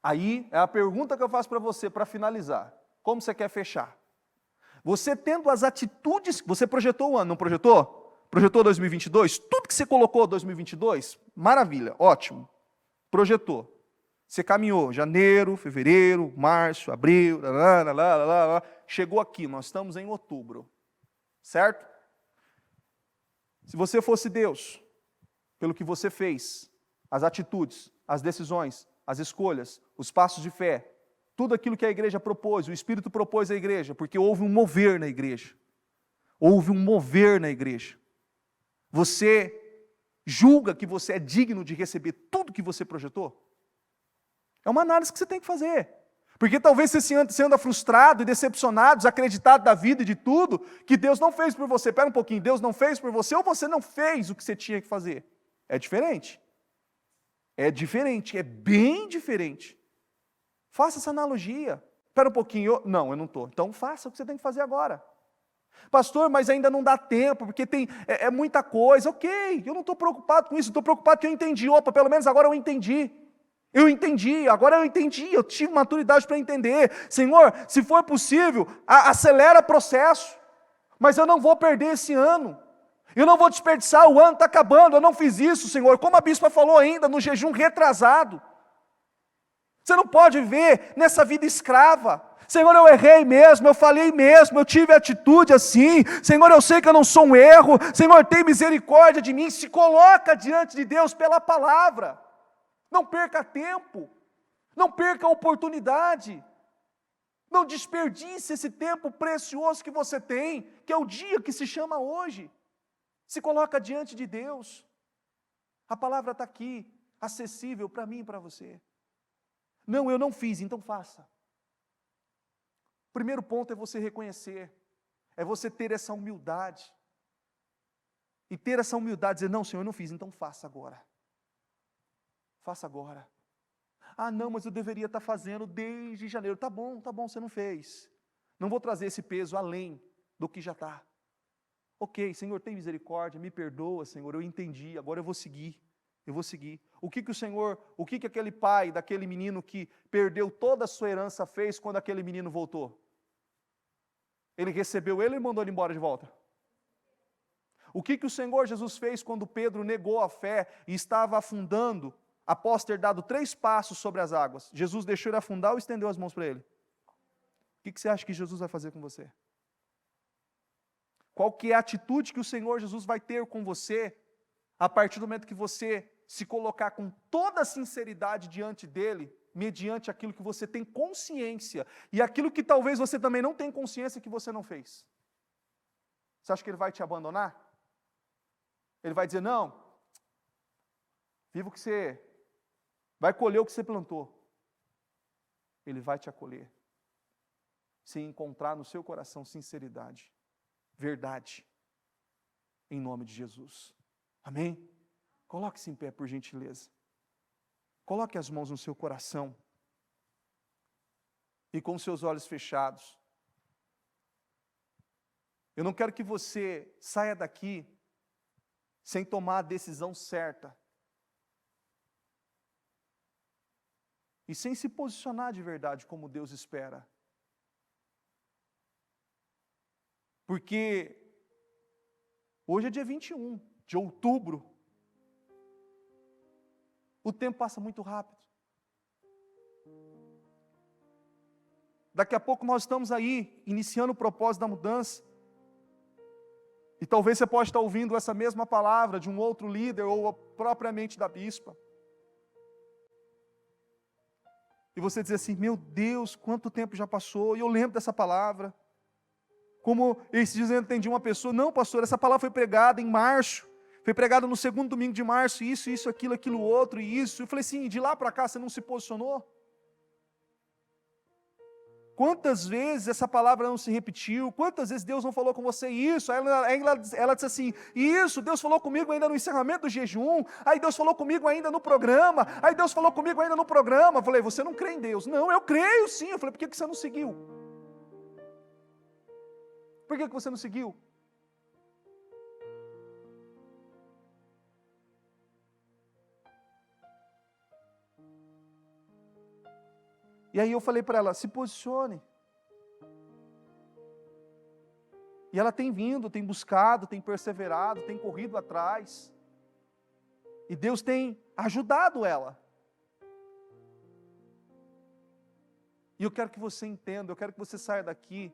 Aí é a pergunta que eu faço para você, para finalizar. Como você quer fechar? Você tendo as atitudes, você projetou o ano, não projetou? Projetou 2022? Tudo que você colocou 2022, maravilha, ótimo. Projetou. Você caminhou janeiro, fevereiro, março, abril, chegou aqui, nós estamos em outubro, certo? Se você fosse Deus, pelo que você fez, as atitudes, as decisões, as escolhas, os passos de fé, tudo aquilo que a igreja propôs, o Espírito propôs à igreja, porque houve um mover na igreja. Houve um mover na igreja. Você julga que você é digno de receber tudo que você projetou? É uma análise que você tem que fazer. Porque talvez você anda frustrado e decepcionado, desacreditado da vida e de tudo, que Deus não fez por você. Espera um pouquinho, Deus não fez por você ou você não fez o que você tinha que fazer? É diferente. É diferente, é bem diferente. Faça essa analogia. Espera um pouquinho, não, eu não estou. Então faça o que você tem que fazer agora. Pastor, mas ainda não dá tempo, porque é muita coisa. Ok, eu não estou preocupado com isso, estou preocupado que eu entendi. Opa, pelo menos agora eu entendi. Agora eu entendi, eu tive maturidade para entender. Senhor, se for possível, acelera o processo. Mas eu não vou perder esse ano. Eu não vou desperdiçar, o ano está acabando, eu não fiz isso, Senhor. Como a bispa falou ainda, no jejum retrasado. Você não pode viver nessa vida escrava. Senhor, eu errei mesmo, eu falhei mesmo, eu tive atitude assim. Senhor, eu sei que eu não sou um erro. Senhor, tem misericórdia de mim. Se coloca diante de Deus pela palavra. Não perca tempo. Não perca a oportunidade. Não desperdice esse tempo precioso que você tem, que é o dia que se chama hoje. Se coloca diante de Deus. A palavra está aqui, acessível para mim e para você. Não, eu não fiz, então faça. O primeiro ponto é você reconhecer, é você ter essa humildade. E ter essa humildade, dizer, não, Senhor, eu não fiz, então faça agora. Faça agora. Ah, não, mas eu deveria estar fazendo desde janeiro. Tá bom, você não fez. Não vou trazer esse peso além do que já está. Ok, Senhor, tem misericórdia, me perdoa, Senhor, eu entendi, agora eu vou seguir. O que aquele pai daquele menino que perdeu toda a sua herança fez quando aquele menino voltou? Ele recebeu ele e mandou ele embora de volta? O que o Senhor Jesus fez quando Pedro negou a fé e estava afundando, após ter dado 3 passos sobre as águas? Jesus deixou ele afundar ou estendeu as mãos para ele? O que você acha que Jesus vai fazer com você? Qual que é a atitude que o Senhor Jesus vai ter com você a partir do momento que você se colocar com toda a sinceridade diante dele, mediante aquilo que você tem consciência e aquilo que talvez você também não tenha consciência que você não fez? Você acha que ele vai te abandonar? Ele vai dizer, não, viva o que você vai colher o que você plantou. Ele vai te acolher, se encontrar no seu coração sinceridade, verdade, em nome de Jesus. Amém? Coloque-se em pé, por gentileza. Coloque as mãos no seu coração e com seus olhos fechados. Eu não quero que você saia daqui sem tomar a decisão certa e sem se posicionar de verdade como Deus espera. Porque hoje é dia 21 de outubro. O tempo passa muito rápido. Daqui a pouco nós estamos aí, iniciando o propósito da mudança. E talvez você possa estar ouvindo essa mesma palavra de um outro líder ou propriamente da bispa. E você diz assim, meu Deus, quanto tempo já passou, e eu lembro dessa palavra. Como esses dias eu entendi uma pessoa, não pastor, essa palavra foi pregada em março, foi pregada no segundo domingo de março, isso, aquilo outro, e isso. Eu falei assim, de lá para cá você não se posicionou? Quantas vezes essa palavra não se repetiu? Quantas vezes Deus não falou com você isso? Aí ela disse assim, isso, Deus falou comigo ainda no encerramento do jejum, aí Deus falou comigo ainda no programa, aí Deus falou comigo ainda no programa. Eu falei, você não crê em Deus? Não, eu creio sim. Eu falei, por que você não seguiu? Por que você não seguiu? E aí eu falei para ela, se posicione. E ela tem vindo, tem buscado, tem perseverado, tem corrido atrás. E Deus tem ajudado ela. E eu quero que você entenda, eu quero que você saia daqui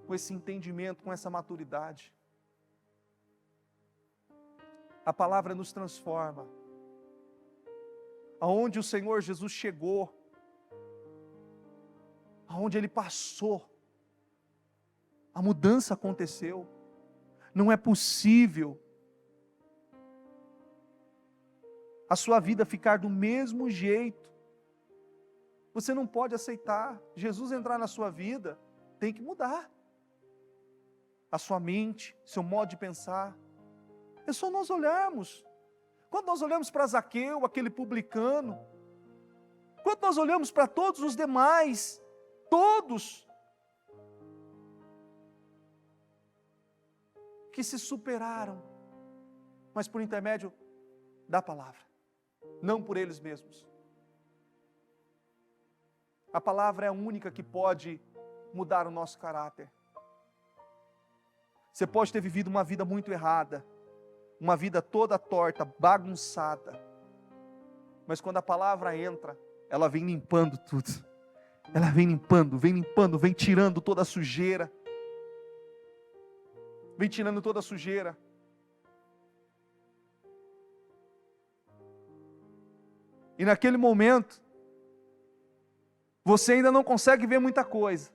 com esse entendimento, com essa maturidade. A palavra nos transforma. Aonde o Senhor Jesus chegou, aonde Ele passou, a mudança aconteceu. Não é possível a sua vida ficar do mesmo jeito. Você não pode aceitar Jesus entrar na sua vida, tem que mudar a sua mente, seu modo de pensar. É só nós olharmos. Quando nós olhamos para Zaqueu, aquele publicano, quando nós olhamos para todos os demais, todos que se superaram, mas por intermédio da palavra, não por eles mesmos. A palavra é a única que pode mudar o nosso caráter. Você pode ter vivido uma vida muito errada, uma vida toda torta, bagunçada, mas quando a palavra entra, ela vem limpando tudo. Ela vem limpando, vem tirando toda a sujeira. Vem tirando toda a sujeira. E naquele momento, você ainda não consegue ver muita coisa.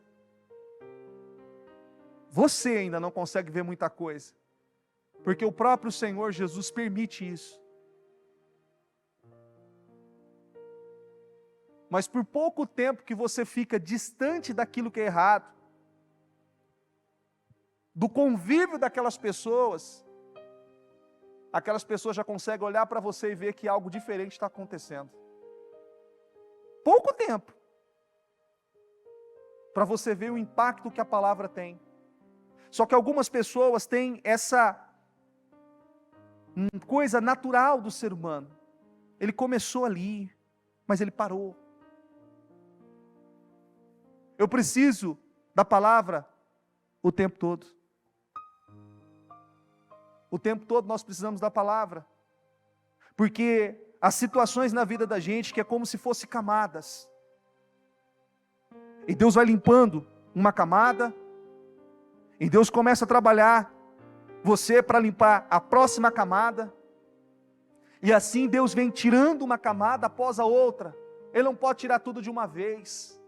Você ainda não consegue ver muita coisa. Porque o próprio Senhor Jesus permite isso. Mas por pouco tempo que você fica distante daquilo que é errado, do convívio daquelas pessoas, aquelas pessoas já conseguem olhar para você e ver que algo diferente está acontecendo. Pouco tempo, para você ver o impacto que a palavra tem. Só que algumas pessoas têm essa coisa natural do ser humano. Ele começou ali, mas ele parou. Eu preciso da palavra o tempo todo. O tempo todo nós precisamos da palavra. Porque as situações na vida da gente que é como se fossem camadas. E Deus vai limpando uma camada, e Deus começa a trabalhar você para limpar a próxima camada, e assim Deus vem tirando uma camada após a outra. Ele não pode tirar tudo de uma vez.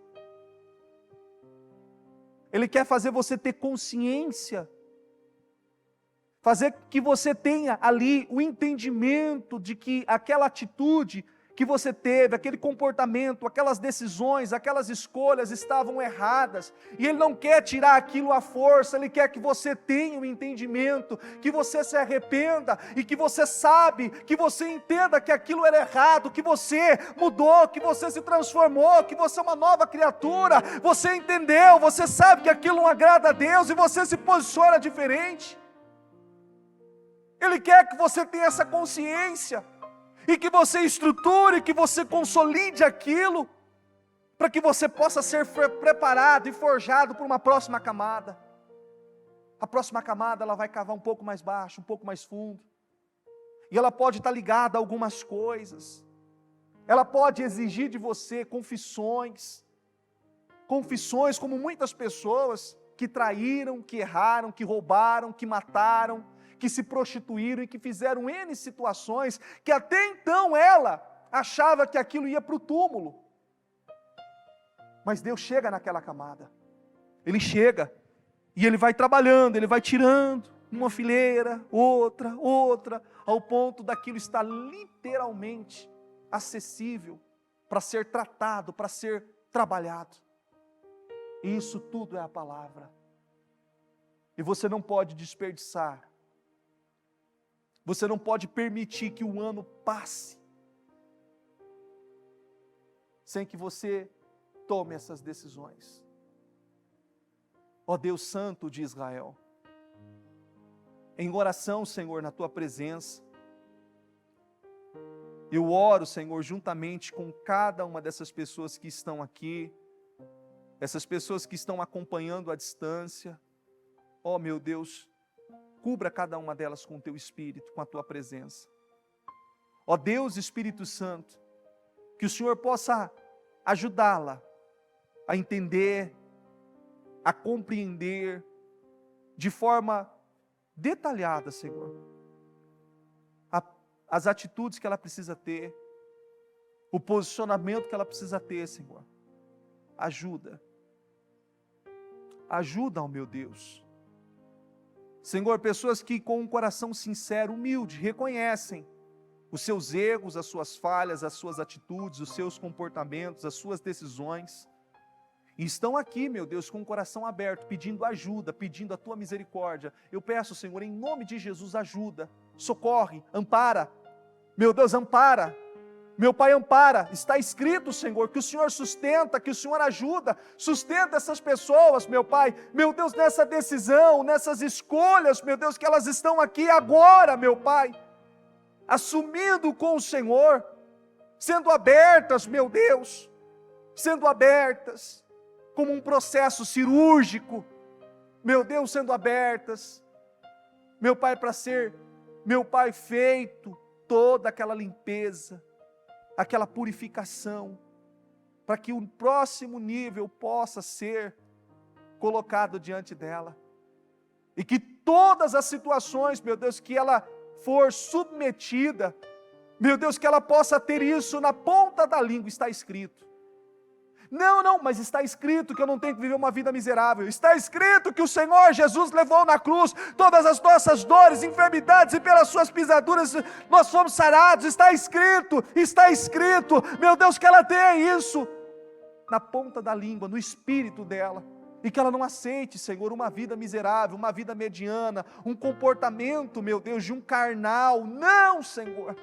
Ele quer fazer você ter consciência, fazer que você tenha ali o entendimento de que aquela atitude que você teve, aquele comportamento, aquelas decisões, aquelas escolhas estavam erradas, e Ele não quer tirar aquilo à força, Ele quer que você tenha um entendimento, que você se arrependa, e que você sabe, que você entenda que aquilo era errado, que você mudou, que você se transformou, que você é uma nova criatura, você entendeu, você sabe que aquilo não agrada a Deus, e você se posiciona diferente. Ele quer que você tenha essa consciência, e que você estruture, que você consolide aquilo, para que você possa ser preparado e forjado para uma próxima camada. A próxima camada, ela vai cavar um pouco mais baixo, um pouco mais fundo, e ela pode estar ligada a algumas coisas, ela pode exigir de você confissões, como muitas pessoas que traíram, que erraram, que roubaram, que mataram, que se prostituíram e que fizeram N situações, que até então ela achava que aquilo ia para o túmulo. Mas Deus chega naquela camada, Ele chega, e Ele vai trabalhando, Ele vai tirando uma fileira, outra, ao ponto daquilo estar literalmente acessível, para ser tratado, para ser trabalhado. E isso tudo é a palavra, e você não pode desperdiçar. Você não pode permitir que o ano passe sem que você tome essas decisões. Ó Deus Santo de Israel, em oração, Senhor, na Tua presença, eu oro, Senhor, juntamente com cada uma dessas pessoas que estão aqui, essas pessoas que estão acompanhando à distância. Ó meu Deus, cubra cada uma delas com o Teu Espírito, com a Tua presença. Ó Deus Espírito Santo, que o Senhor possa ajudá-la a entender, a compreender, de forma detalhada, Senhor, as atitudes que ela precisa ter, o posicionamento que ela precisa ter, Senhor. Ajuda, ó meu Deus. Senhor, pessoas que com um coração sincero, humilde, reconhecem os seus erros, as suas falhas, as suas atitudes, os seus comportamentos, as suas decisões, e estão aqui, meu Deus, com o coração aberto, pedindo ajuda, pedindo a Tua misericórdia. Eu peço, Senhor, em nome de Jesus, ajuda, socorre, ampara, meu Deus, ampara. Meu Pai, ampara. Está escrito, Senhor, que o Senhor sustenta, que o Senhor ajuda, sustenta essas pessoas, meu Pai, meu Deus, nessa decisão, nessas escolhas, meu Deus, que elas estão aqui agora, meu Pai, assumindo com o Senhor, sendo abertas, meu Deus, sendo abertas, como um processo cirúrgico, meu Deus, sendo abertas, meu Pai, para ser, meu Pai, feito toda aquela limpeza, aquela purificação, para que o próximo nível possa ser colocado diante dela, e que todas as situações, meu Deus, que ela for submetida, meu Deus, que ela possa ter isso na ponta da língua. Está escrito, não, mas está escrito que eu não tenho que viver uma vida miserável, está escrito que o Senhor Jesus levou na cruz todas as nossas dores, enfermidades, e pelas suas pisaduras nós fomos sarados. Está escrito, meu Deus, que ela tenha isso na ponta da língua, no espírito dela, e que ela não aceite, Senhor, uma vida miserável, uma vida mediana, um comportamento, meu Deus, de um carnal. Não, Senhor,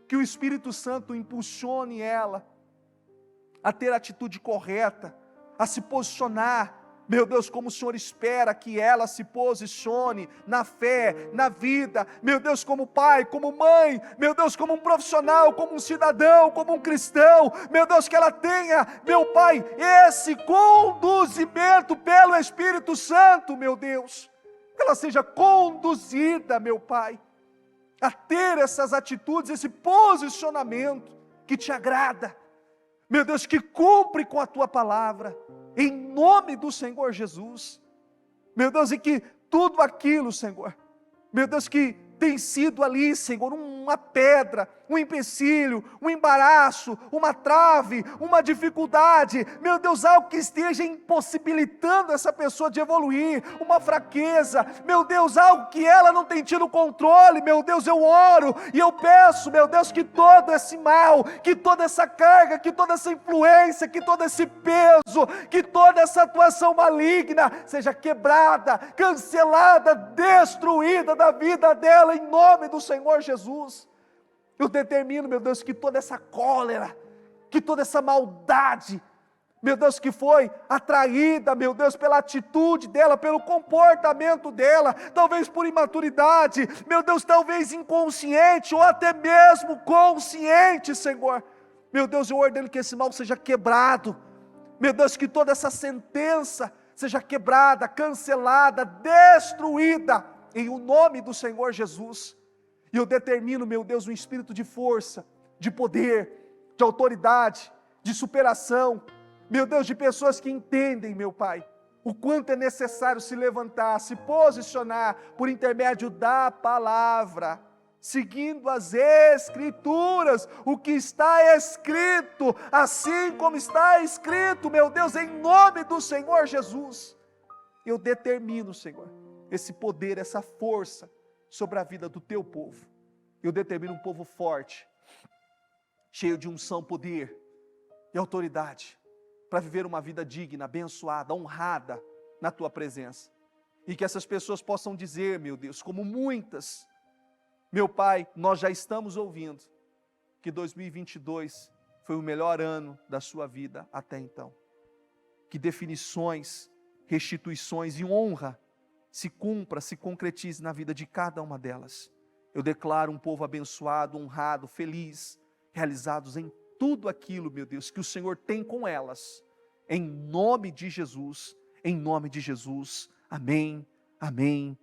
que o Espírito Santo impulsione ela a ter a atitude correta, a se posicionar, meu Deus, como o Senhor espera que ela se posicione na fé, na vida, meu Deus, como pai, como mãe, meu Deus, como um profissional, como um cidadão, como um cristão, meu Deus, que ela tenha, meu Pai, esse conduzimento pelo Espírito Santo, meu Deus, que ela seja conduzida, meu Pai, a ter essas atitudes, esse posicionamento que te agrada. meu Deus, que cumpre com a tua palavra, em nome do Senhor Jesus, meu Deus, e que tudo aquilo, Senhor, meu Deus, que tem sido ali, Senhor, uma pedra, um empecilho, um embaraço, uma trave, uma dificuldade, meu Deus, algo que esteja impossibilitando essa pessoa de evoluir, uma fraqueza, meu Deus, algo que ela não tem tido controle, meu Deus, eu oro e eu peço, meu Deus, que todo esse mal, que toda essa carga, que toda essa influência, que todo esse peso, que toda essa atuação maligna seja quebrada, cancelada, destruída da vida dela, em nome do Senhor Jesus. Eu determino, meu Deus, que toda essa cólera, que toda essa maldade, meu Deus, que foi atraída, meu Deus, pela atitude dela, pelo comportamento dela, talvez por imaturidade, meu Deus, talvez inconsciente, ou até mesmo consciente, Senhor, meu Deus, eu ordeno que esse mal seja quebrado, meu Deus, que toda essa sentença seja quebrada, cancelada, destruída, em o nome do Senhor Jesus. E eu determino, meu Deus, um espírito de força, de poder, de autoridade, de superação, meu Deus, de pessoas que entendem, meu Pai, o quanto é necessário se levantar, se posicionar, por intermédio da palavra, seguindo as Escrituras, o que está escrito, assim como está escrito, meu Deus, em nome do Senhor Jesus. Eu determino, Senhor, esse poder, essa força sobre a vida do teu povo. Eu determino um povo forte, cheio de unção, poder e autoridade, para viver uma vida digna, abençoada, honrada na tua presença. E que essas pessoas possam dizer, meu Deus, como muitas, meu Pai, nós já estamos ouvindo, que 2022 foi o melhor ano da sua vida até então. Que definições, restituições e honra se cumpra, se concretize na vida de cada uma delas. Eu declaro um povo abençoado, honrado, feliz, realizados em tudo aquilo, meu Deus, que o Senhor tem com elas. Em nome de Jesus, em nome de Jesus. Amém, amém